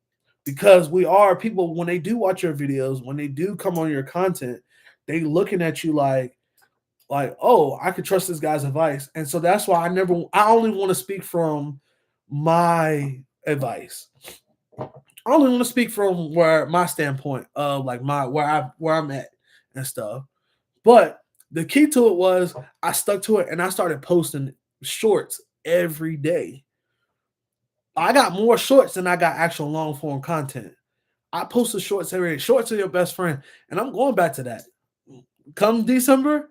because we are people when they do watch your videos, when they do come on your content, they looking at you like, oh, I could trust this guy's advice. And so that's why I only want to speak from my advice. I only want to speak from where my standpoint of like my where I'm at and stuff. But the key to it was I stuck to it and I started posting shorts every day. I got more shorts than I got actual long form content. I posted shorts every day. Shorts are your best friend. And I'm going back to that. Come December,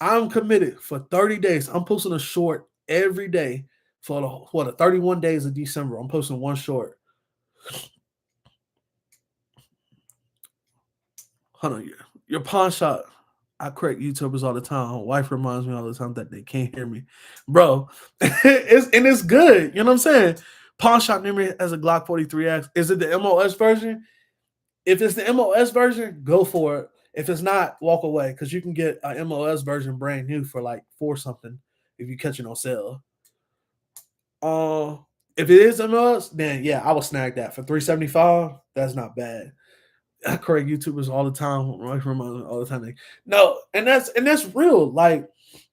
I'm committed for 30 days. I'm posting a short every day for the 31 days of December. I'm posting one short. Hold on, your pawn shop. I correct YouTubers all the time. My wife reminds me all the time that they can't hear me, bro. It's good. You know what I'm saying? Pawn shop near me as a Glock 43X. Is it the MOS version? If it's the MOS version, go for it. If it's not, walk away because you can get a MOS version brand new for like four something if you catch it on sale. Uh, if it is MOS, then yeah, I will snag that for 375. That's not bad. I correct YouTubers all the time, all the time. No, and that's real. Like,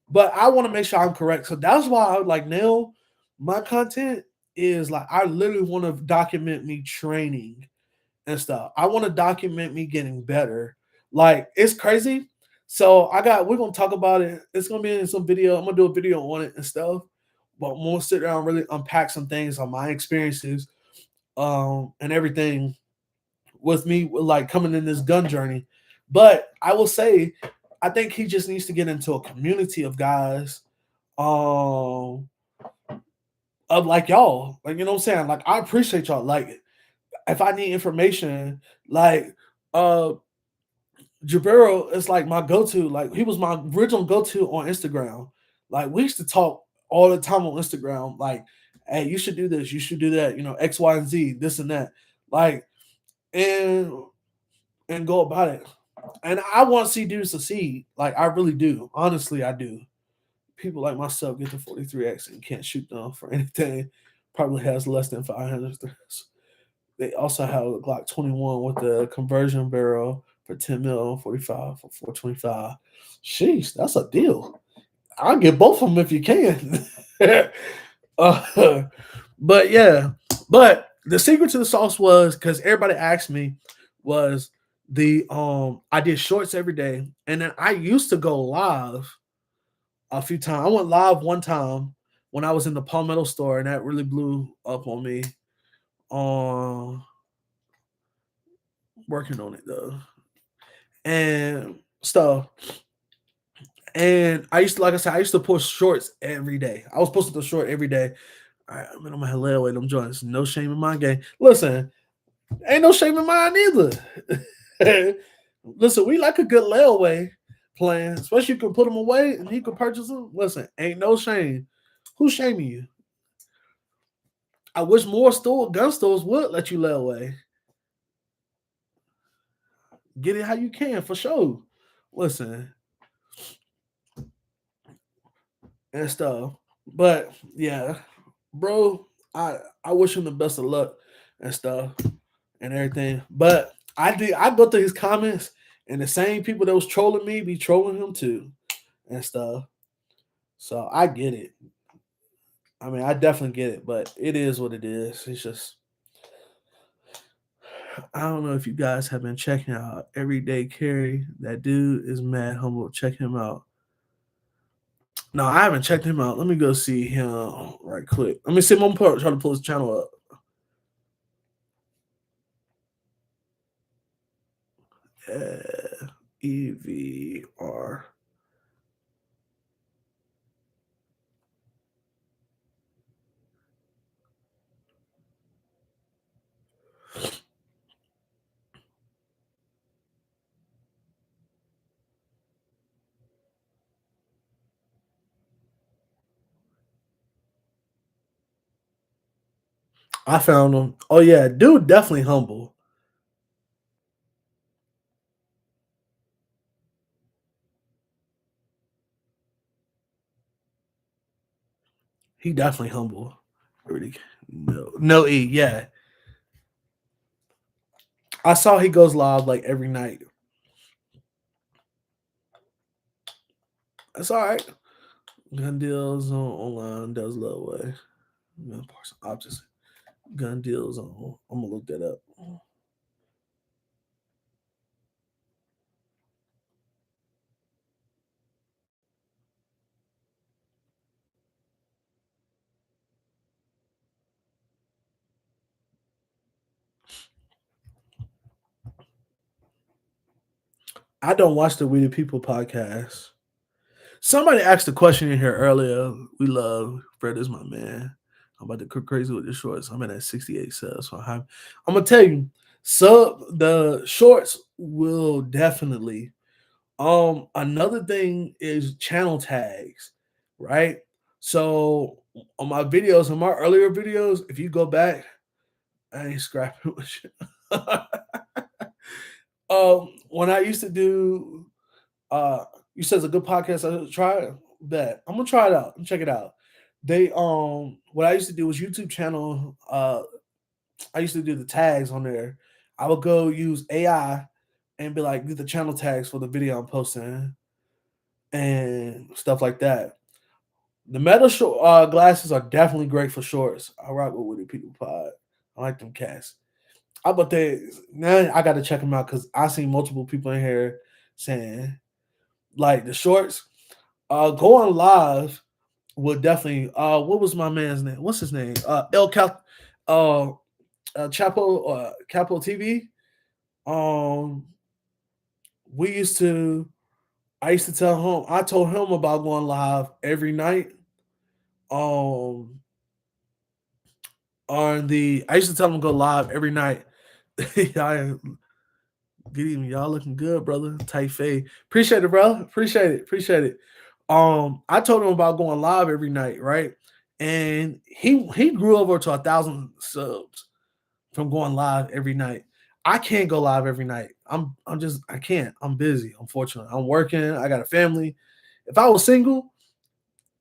but I want to make sure I'm correct. So that's why I would like now my content is like I literally want to document me training and stuff. I want to document me getting better. Like it's crazy. So we're gonna talk about it. It's gonna be in some video. I'm gonna do a video on it and stuff. But I'm gonna sit down and really unpack some things on my experiences, and everything with me like coming in this gun journey. But I will say, I think he just needs to get into a community of guys, um, of like y'all. Like you know what I'm saying? Like I appreciate y'all. Like if I need information, like uh Jabero is like my go-to. Like he was my original go-to on Instagram. Like we used to talk all the time on Instagram. Like, hey, you should do this, you should do that, you know, X, Y, and Z, this and that. Like, and go about it. And I want to see dudes succeed. Like I really do. Honestly, I do. People like myself get to 43X and can't shoot them for anything. Probably has less than 500 threats. They also have a Glock 21 with the conversion barrel for 10 mil, 45 for 425. Sheesh, that's a deal. I'll get both of them if you can. uh, but yeah, but the secret to the sauce was because everybody asked me was the I did shorts every day, and then I used to go live a few times. I went live one time when I was in the Palmetto store, and that really blew up on me. On working on it though, and stuff. And I used to, like I said, I used to post shorts every day. I was posting the short every day. All right, I'm in my layaway them joints. No shame in my game. Listen, ain't no shame in mine either. Listen, we like a good layaway plan, especially you can put them away and he could purchase them. Listen, ain't no shame. Who's shaming you? I wish more gun stores would let you lay away. Get it how you can for sure. Listen, and stuff. But yeah, bro, I wish him the best of luck and stuff and everything. But I go through his comments and the same people that was trolling me be trolling him too and stuff. So I get it. I mean, I definitely get it, but it is what it is. It's just I don't know if you guys have been checking out Everyday Carry. That dude is mad humble. Check him out. No, I haven't checked him out. Let me go see him right quick. Let me see. I'm gonna try to pull his channel up. EVR. I found him. Oh yeah, dude, definitely humble. He definitely humble. Really, no E, yeah. I saw he goes live like every night. That's all right. Gun deals on online does low way. Options. Gun deals on. I'm gonna look that up. I don't watch the We the People podcast. Somebody asked a question in here earlier. We love Fred is my man. I'm about to cook crazy with the shorts. I'm at 68 subs. So I'm gonna tell you, the shorts will definitely. Another thing is channel tags, right? So on my videos, on my earlier videos, if you go back, I ain't scrapping with shit. When I used to do you said it's a good podcast. I should try it. Bet I'm gonna try it out and check it out. They what I used to do was YouTube channel. I used to do the tags on there. I would go use AI and be like, do the channel tags for the video I'm posting and stuff like that. The glasses are definitely great for shorts. I rock with Woody People Pod. I like them cats. I but they now I got to check them out because I seen multiple people in here saying like the shorts. Going live would definitely. What was my man's name? What's his name? El Cap, uh, Chapo, Capo TV. Um, we used to. I used to tell him. I told him about going live every night. Um, on the. I used to tell him to go live every night. Y'all, good evening, y'all. Looking good, brother. Tight fade. Appreciate it, bro. Appreciate it. Appreciate it. I told him about going live every night, right? And he grew over to 1,000 subs from going live every night. I can't go live every night. I can't. I'm busy, unfortunately. I'm working. I got a family. If I was single,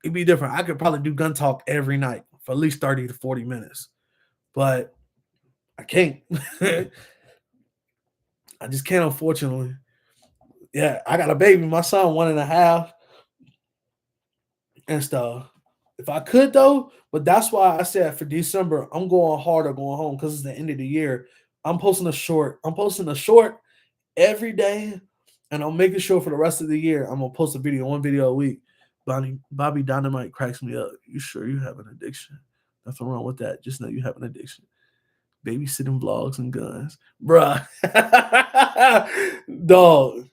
it'd be different. I could probably do gun talk every night for at least 30 to 40 minutes. But I can't. I just can't, unfortunately. Yeah, I got a baby. My son, 1.5 and stuff. If I could though, but that's why I said for December, I'm going hard or going home because it's the end of the year. I'm posting a short. I'm posting a short every day, and I'm making sure for the rest of the year I'm gonna post a video, one video a week. Bobby Dynamite cracks me up. You sure you have an addiction? Nothing wrong with that. Just know you have an addiction. Babysitting vlogs and guns, bruh. Dog,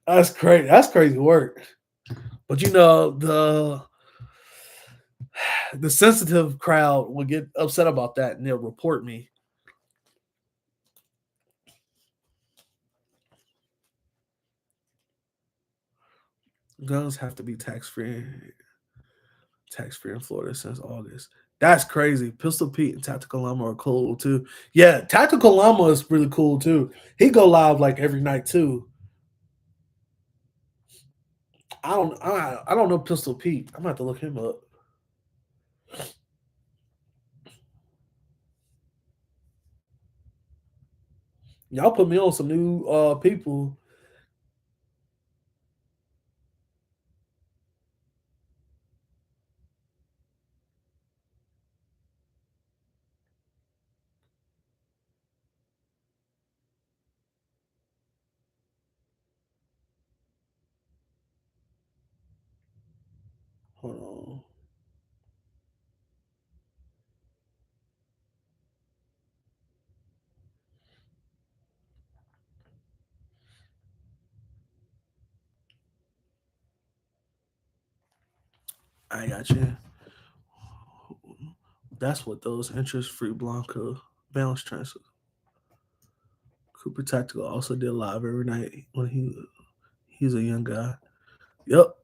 that's crazy. That's crazy work. But you know the sensitive crowd will get upset about that and they'll report me. Guns have to be tax free in Florida since August. That's crazy. Pistol Pete and Tactical Llama are cool too. Yeah, Tactical Llama is really cool too. He go live like every night too. I don't know Pistol Pete. I'm gonna have to look him up. Y'all put me on some new people. Hold on. I got you. That's what those interest free Blanca balance transfers. Cooper Tactical also did live every night when he's a young guy. Yep,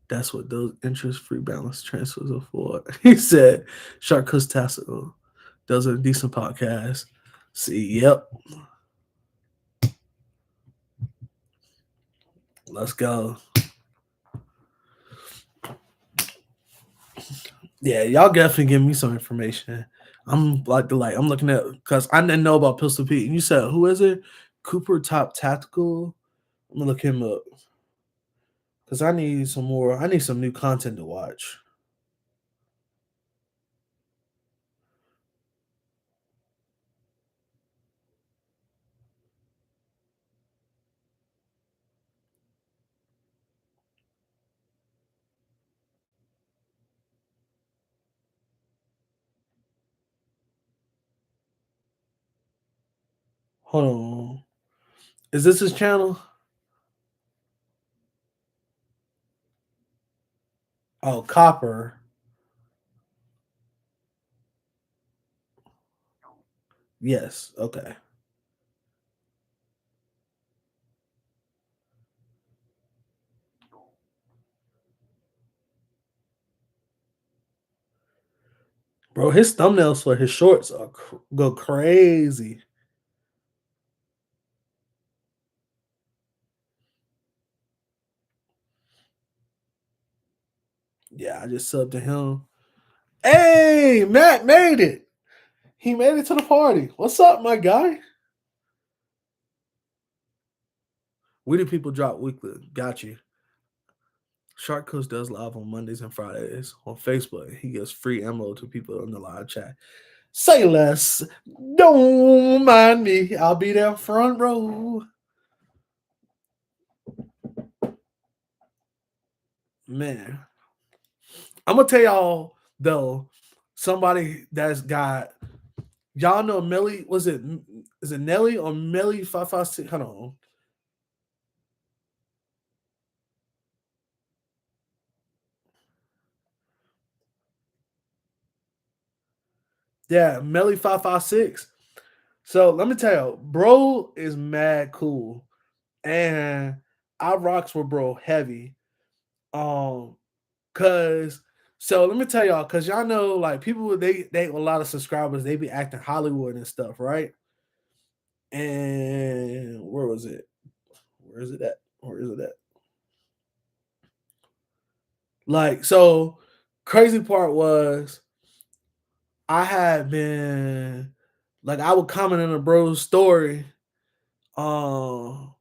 that's what those interest free balance transfers are for. He said Sharkus Tactical does a decent podcast. See, yep. Let's go. Yeah, y'all definitely give me some information. I'm like I'm looking at because I didn't know about Pistol Pete. And you said who is it? Cooper Top Tactical. I'm gonna look him up because I need some more. I need some new content to watch. Hold on. Is this his channel? Oh, Copper. Yes. Okay. Bro, his thumbnails for his shorts go crazy. Yeah, I just subbed to him. Hey, Matt made it. He made it to the party. What's up, my guy? We do people drop weekly. Got you. Shark Coast does live on Mondays and Fridays on Facebook. He gives free ammo to people in the live chat. Say less. Don't mind me. I'll be there front row. Man, I'm gonna tell y'all though, somebody that's got y'all know Melly. Was it is it Nelly or Melly 556? Hold on. Yeah, Melly 556. So let me tell you, bro is mad cool. And I rocks with bro heavy. Um, cause so let me tell y'all, cause y'all know like people they a lot of subscribers, they be acting Hollywood and stuff, right? And where was it? Where is it at? Where is it at? Like, so crazy part was I had been like I would comment on a bro's story on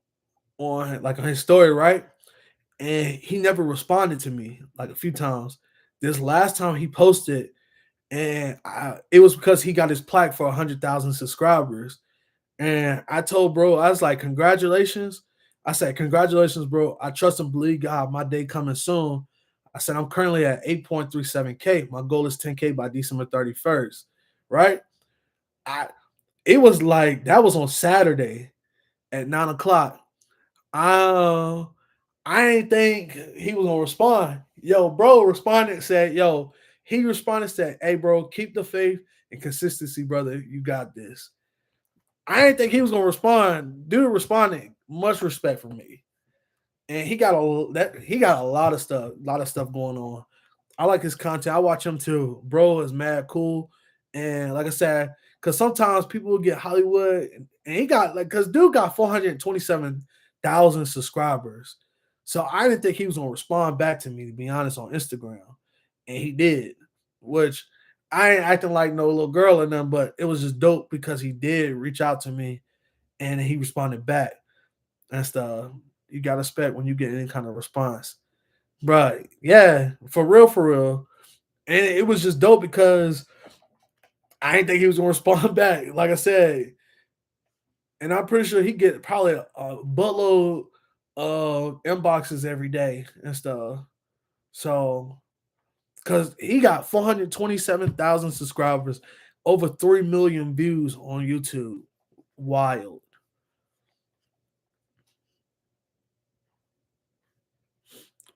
on his story, right? And he never responded to me like a few times. This last time he posted, and it was because he got his plaque for 100,000 subscribers. And I told bro, I was like, congratulations. I said, congratulations, bro. I trust and believe God. My day coming soon. I said, I'm currently at 8.37K. My goal is 10K by December 31st. Right? I It was like that was on Saturday at 9 o'clock. I I ain't think he was gonna respond. Yo, bro responded, said, yo, he responded, said, hey, bro, keep the faith and consistency, brother. You got this. I didn't think he was gonna respond. Dude responded, much respect from me. And he got a lot of stuff going on. I like his content. I watch him too. Bro is mad cool. And like I said, because sometimes people will get Hollywood and he got like because dude got 427,000 subscribers. So I didn't think he was gonna respond back to me, to be honest, on Instagram. And he did, which I ain't acting like no little girl or nothing, but it was just dope because he did reach out to me and he responded back. And stuff. You gotta expect when you get any kind of response. Right. Yeah, for real, for real. And it was just dope because I didn't think he was gonna respond back. Like I said, and I'm pretty sure he get probably a buttload of inboxes every day and stuff. So, because he got 427,000 subscribers, over 3 million views on YouTube. Wild.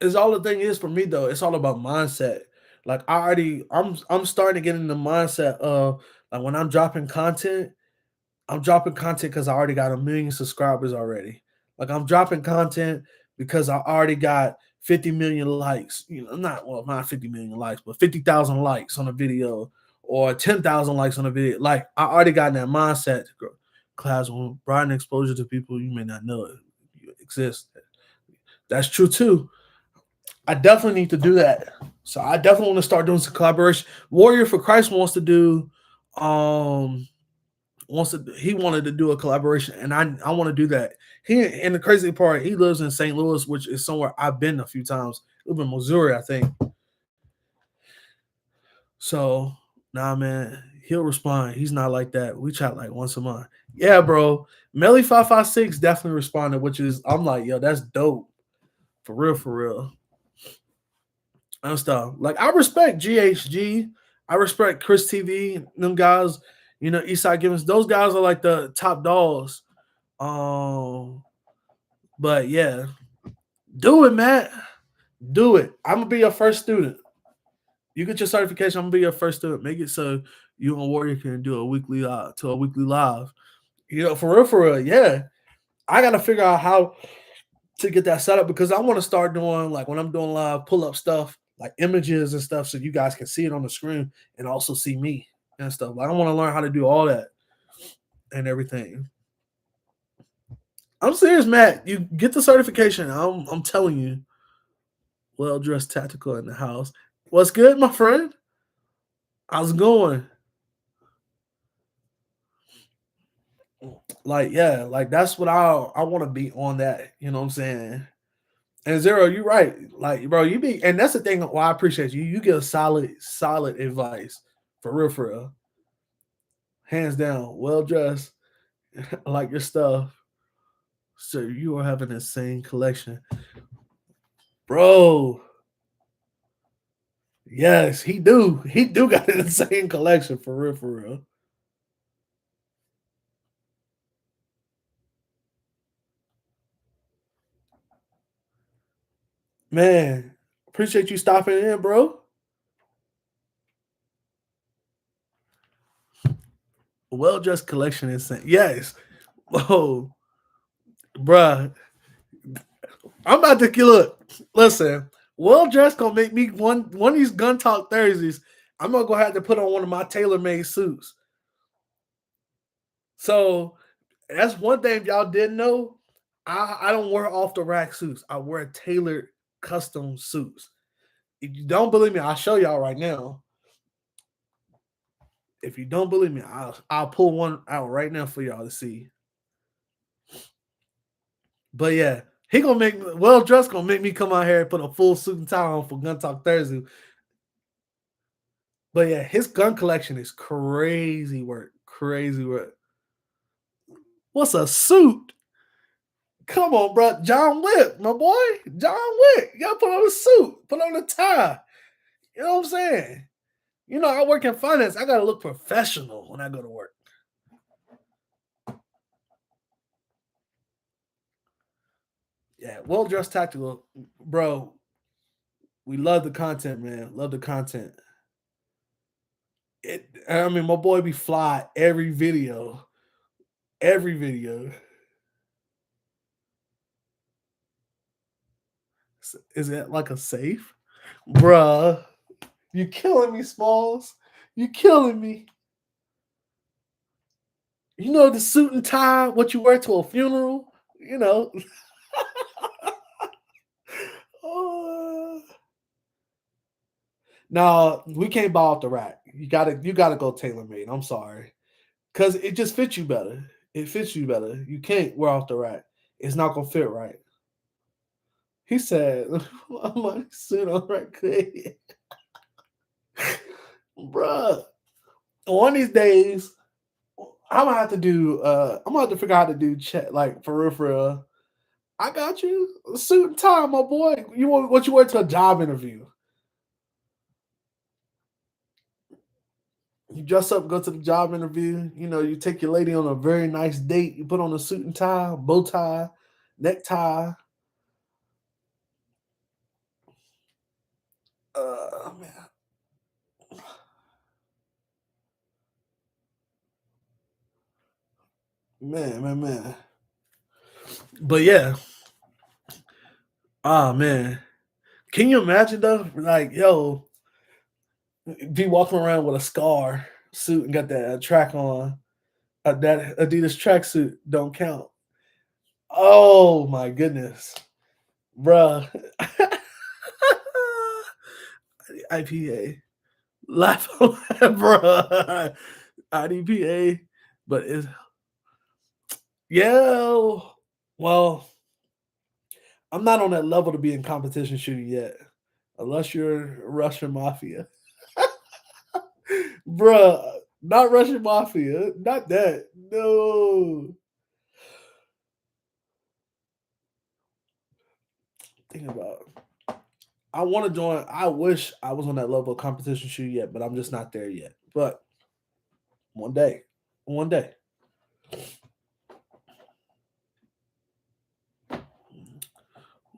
It's all the thing is for me though. It's all about mindset. Like I'm starting to get in the mindset of like when I'm dropping content, I'm dropping content because I already got 1 million subscribers already. Like I'm dropping content because I already got 50 million likes. You know, not 50 million likes, but 50,000 likes on a video or 10,000 likes on a video. Like I already got in that mindset to grow. Class will broaden exposure to people you may not know exist. That's true too. I definitely need to do that. So I definitely want to start doing some collaboration. Warrior for Christ wants to do He wanted to do a collaboration, and I want to do that. And the crazy part, he lives in St. Louis, which is somewhere I've been a few times. I live in Missouri, I think. So, nah, man, he'll respond. He's not like that. We chat like once a month. Yeah, bro. Melly556 definitely responded, which is I'm like, yo, that's dope. For real, for real. And stuff. Like I respect GHG. I respect Chris TV, them guys, Eastside Givens. Those guys are like the top dogs. Um, but yeah, do it, Matt. Do it. I'm gonna be your first student. You get your certification. I'm gonna be your first student. Make it so you and Warrior can do a weekly live. For real. Yeah, I gotta figure out how to get that set up because I want to start doing like when I'm doing live pull up stuff like images and stuff so you guys can see it on the screen and also see me and stuff. Like I want to learn how to do all that and everything. I'm serious, Matt. You get the certification. I'm telling you. Well dressed tactical in the house. What's good, my friend? How's it going? Like, yeah, like that's what I want to be on that. You know what I'm saying? And Zero, you're right. Like, bro, you be, and that's the thing why I appreciate you. You give solid advice. For real, for real. Hands down. Well dressed. I like your stuff. So you are having an insane collection. Bro. Yes, he do. He do got an insane collection for real, for real. Man, appreciate you stopping in, bro. Well dressed collection insane. Yes. Oh, bruh. I'm about to look. Listen, well dressed gonna make me one of these gun talk Thursdays. I'm gonna go have to put on one of my tailor made suits. So that's one thing y'all didn't know. I don't wear off the rack suits. I wear tailored custom suits. If you don't believe me, I'll show y'all right now. If you don't believe me, I'll pull one out right now for y'all to see. But yeah, he gonna make well dressed gonna make me come out here and put a full suit and tie on for Gun Talk Thursday. But yeah, his gun collection is crazy work. Crazy work. What's a suit? Come on, bro. John Wick, my boy. John Wick. You gotta put on a suit, put on a tie. You know what I'm saying? I work in finance. I gotta look professional when I go to work. Yeah, well dressed tactical, bro. We love the content, man. Love the content. I mean, my boy be fly every video. Every video. Is it like a safe? Bruh. You killing me, Smalls. You killing me. The suit and tie, what you wear to a funeral, you know. Oh. No, we can't buy off the rack. You gotta go tailor made. I'm sorry. Cause it just fits you better. It fits you better. You can't wear off the rack. It's not gonna fit right. He said, I'm like, suit on right quick. Bruh. One of these days, I'm gonna have to figure out how to do chat like for real, for real. I got you. Suit and tie, my boy. You want what you wear to a job interview. You dress up, go to the job interview. You take your lady on a very nice date. You put on a suit and tie, bow tie, necktie. Man. Man. But yeah. Ah, man. Can you imagine though? Like, yo, be walking around with a scar suit and got that track on. That Adidas tracksuit don't count. Oh my goodness, bruh. IPA, laugh, bruh. IDPA, but it's yeah. Well, I'm not on that level to be in competition shooting yet, unless you're Russian mafia, bruh. Not Russian mafia, not that. No, think about. I want to join. I wish I was on that level of competition shooting yet, but I'm just not there yet. But one day, one day.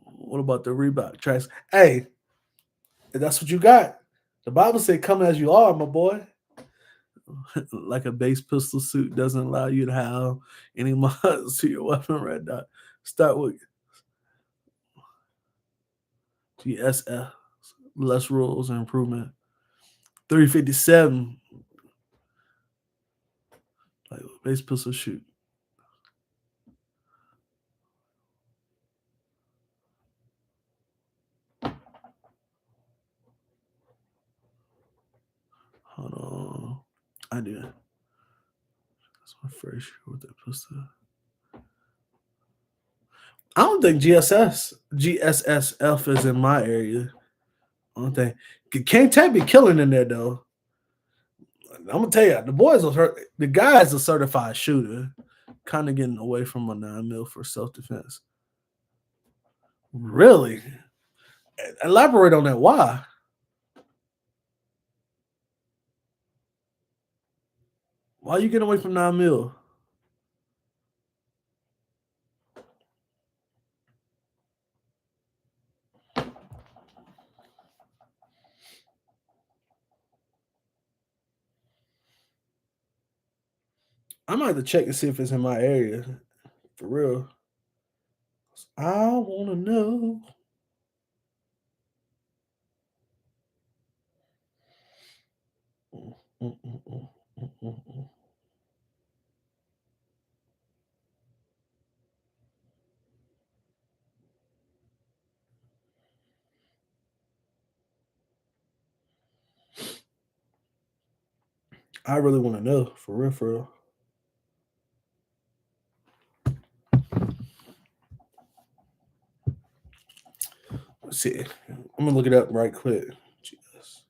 What about the Reebok tracks? Hey, if that's what you got. The Bible said, "Come as you are, my boy." Like a base pistol suit doesn't allow you to have any mods to your weapon. Red dot. Start with GSF. Less rules and improvement. 357. Like base pistol shoot. Hold on. I do. That's my first year with that pistol. I don't think GSSF is in my area. I don't think King Ted be killing in there though. I'm gonna tell you, the guy's a certified shooter. Kind of getting away from a 9 mil for self defense. Really? Elaborate on that. Why? Why you getting away from 9 mil? I might have to check and see if it's in my area. For real. I wanna know. Mm, mm, mm, mm, mm, mm, mm. I really want to know. For real, for real. Let's see. I'm gonna look it up right quick. Jesus.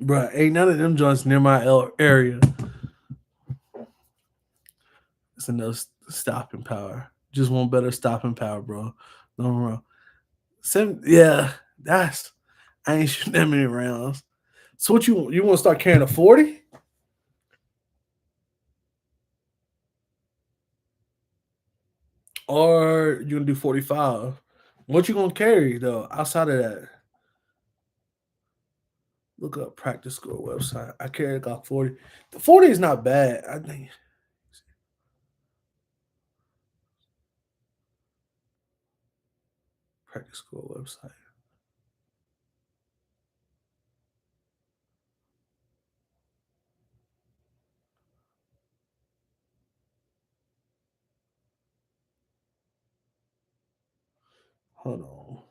Bruh, ain't none of them joints near my area. It's enough stopping power. Just want better stopping power, bro. No wrong. Yeah, that's I ain't shooting that many rounds. So what you want to start carrying a 40? Or you gonna do 45? What you gonna carry though outside of that? Look up practice score website. I carry a Glock 40. The 40 is not bad. I think practice score website. Hold on.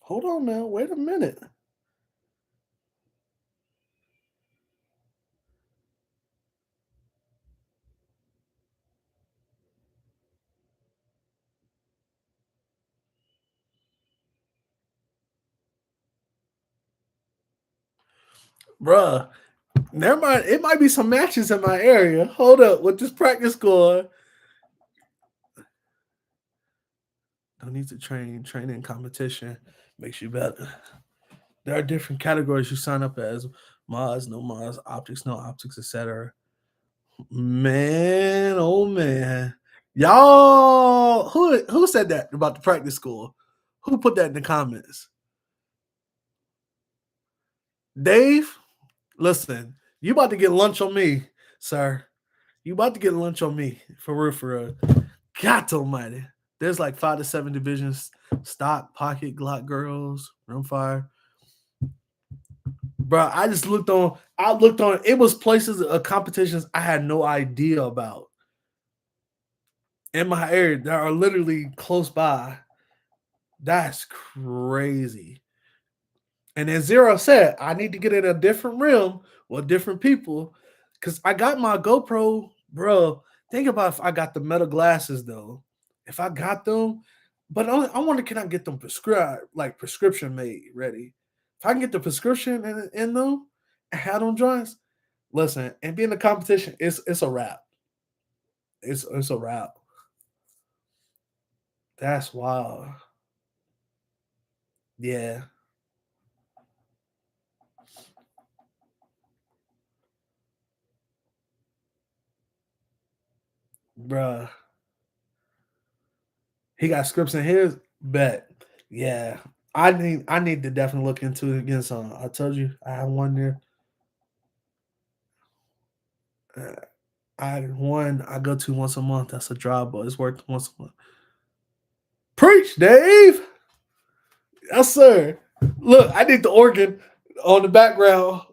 Hold on now. Wait a minute. Bruh. Never mind. It might be some matches in my area. Hold up. With this practice score. Don't need to train. Training competition makes you better. There are different categories you sign up as: mods, no mods, optics, no optics, etc. Man, oh man, y'all, who said that about the practice school? Who put that in the comments? Dave, listen, you about to get lunch on me, sir. You about to get lunch on me for real, for real. God Almighty, there's like 5 to 7 divisions: stock, pocket, Glock girls, rimfire. Bro, I just looked on. I looked on. It was places of competitions I had no idea about in my area that are literally close by. That's crazy. And then Zero said, I need to get in a different realm with different people because I got my GoPro, bro. Think about if I got the metal glasses though. If I got them, but I wonder can I get them prescribed, like prescription made ready? If I can get the prescription in them and have them joints, listen, and be in the competition, it's a wrap. It's a wrap. That's wild. Yeah, bruh. He got scripts in his bet. Yeah. I need to definitely look into it again. So I told you I have one there. Uh, I had one I go to once a month. That's a drive, but it's worth once a month. Preach, Dave. Yes, sir. Look, I need the organ on the background.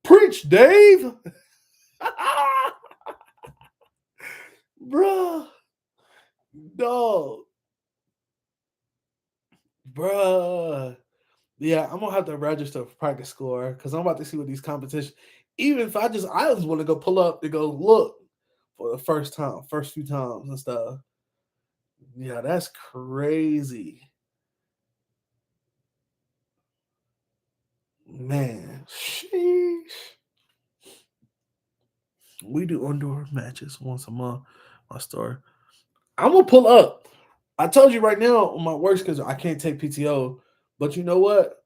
Preach, Dave. Bruh. Dog. Bruh. Yeah, I'm gonna have to register for practice score because I'm about to see what these competitions. Even if I just want to go pull up to go look for the first time, first few times and stuff. Yeah, that's crazy, man. Sheesh. We do indoor matches once a month. My store. I'm gonna pull up. I told you right now on my work schedule I can't take PTO, but you know what?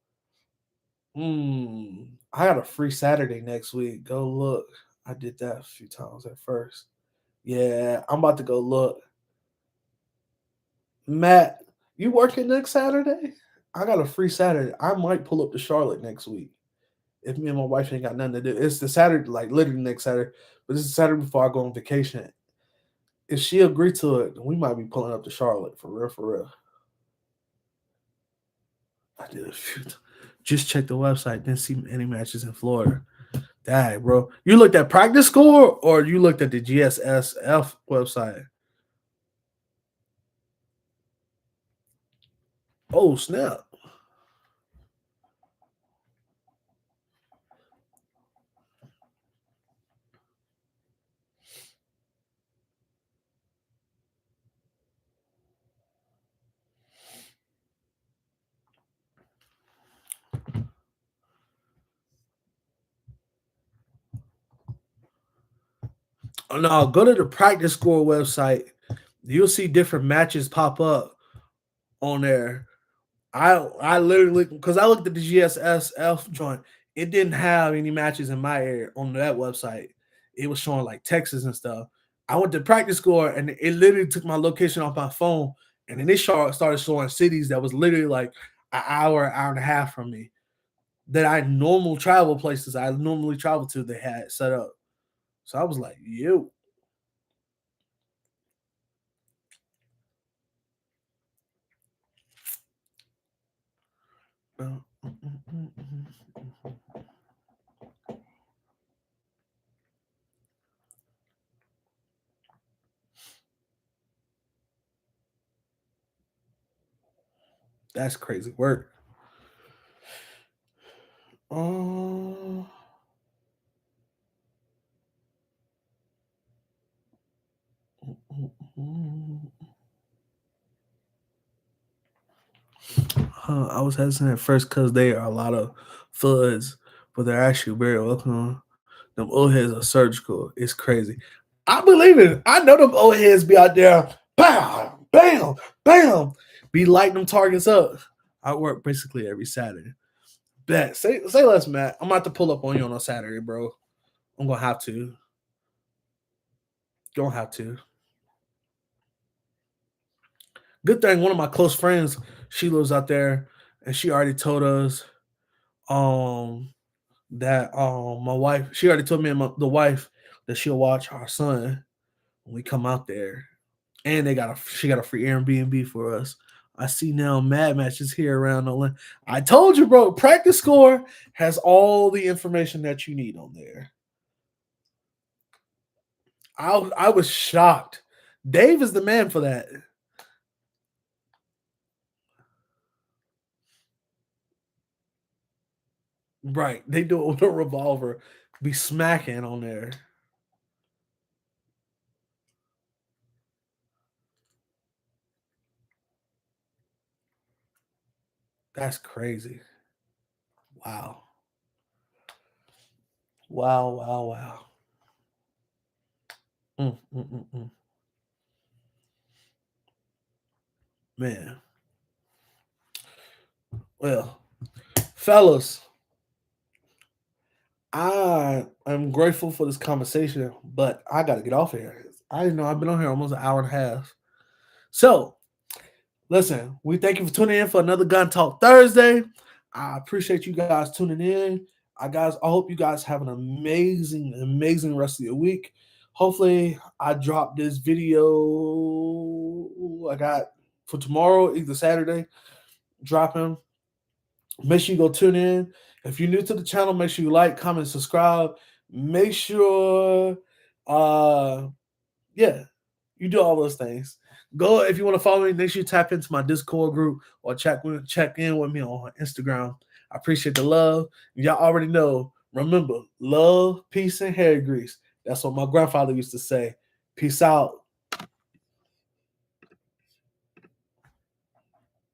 I got a free Saturday next week. Go look. I did that a few times at first. Yeah, I'm about to go look. Matt, you working next Saturday? I got a free Saturday. I might pull up to Charlotte next week if me and my wife ain't got nothing to do. It's the Saturday, like literally next Saturday, but this is Saturday before I go on vacation. If she agree to it, we might be pulling up to Charlotte for real, for real. I did a few. Just check the website, didn't see any matches in Florida. Dang, bro. You looked at practice score or you looked at the GSSF website? Oh, snap. Oh, no, go to the practice score website. You'll see different matches pop up on there. I literally because I looked at the GSSF joint, it didn't have any matches in my area on that website. It was showing like Texas and stuff. I went to practice score and it literally took my location off my phone, and then it started showing cities that was literally like an hour and a half from me that I normal travel places I normally travel to. They had set up, so I was like, "Yo." That's crazy work. Uh, I was hesitant at first because they are a lot of floods, but they're actually very welcome. Them old heads are surgical. It's crazy. I believe it. I know them old heads be out there, bam, bam, bam, be lighting them targets up. I work basically every Saturday. Bet. Say less, Matt. I'm about to pull up on you on a Saturday, bro. I'm gonna have to. Gonna have to. Good thing one of my close friends, she lives out there, and she already told us um that my wife, she already told me and the wife that she'll watch our son when we come out there. And she got a free Airbnb for us. I see now Mad Match is here around the land. I told you, bro, Practice Score has all the information that you need on there. I was shocked. Dave is the man for that. Right. They do it with a revolver. Be smacking on there. That's crazy. Wow. Wow, wow, wow. Mm, mm, mm, mm. Man. Well, fellas, I am grateful for this conversation, but I got to get off here. I didn't know I've been on here almost an hour and a half. So, listen, we thank you for tuning in for another Gun Talk Thursday. I appreciate you guys tuning in. I hope you guys have an amazing, amazing rest of your week. Hopefully, I drop this video I got for tomorrow, either Saturday, dropping. Make sure you go tune in. If you're new to the channel, make sure you like, comment, subscribe. Make sure, uh, yeah, you do all those things. Go if you want to follow me. Make sure you tap into my Discord group or check in with me on Instagram. I appreciate the love. Y'all already know. Remember, love, peace, and hair grease. That's what my grandfather used to say. Peace out.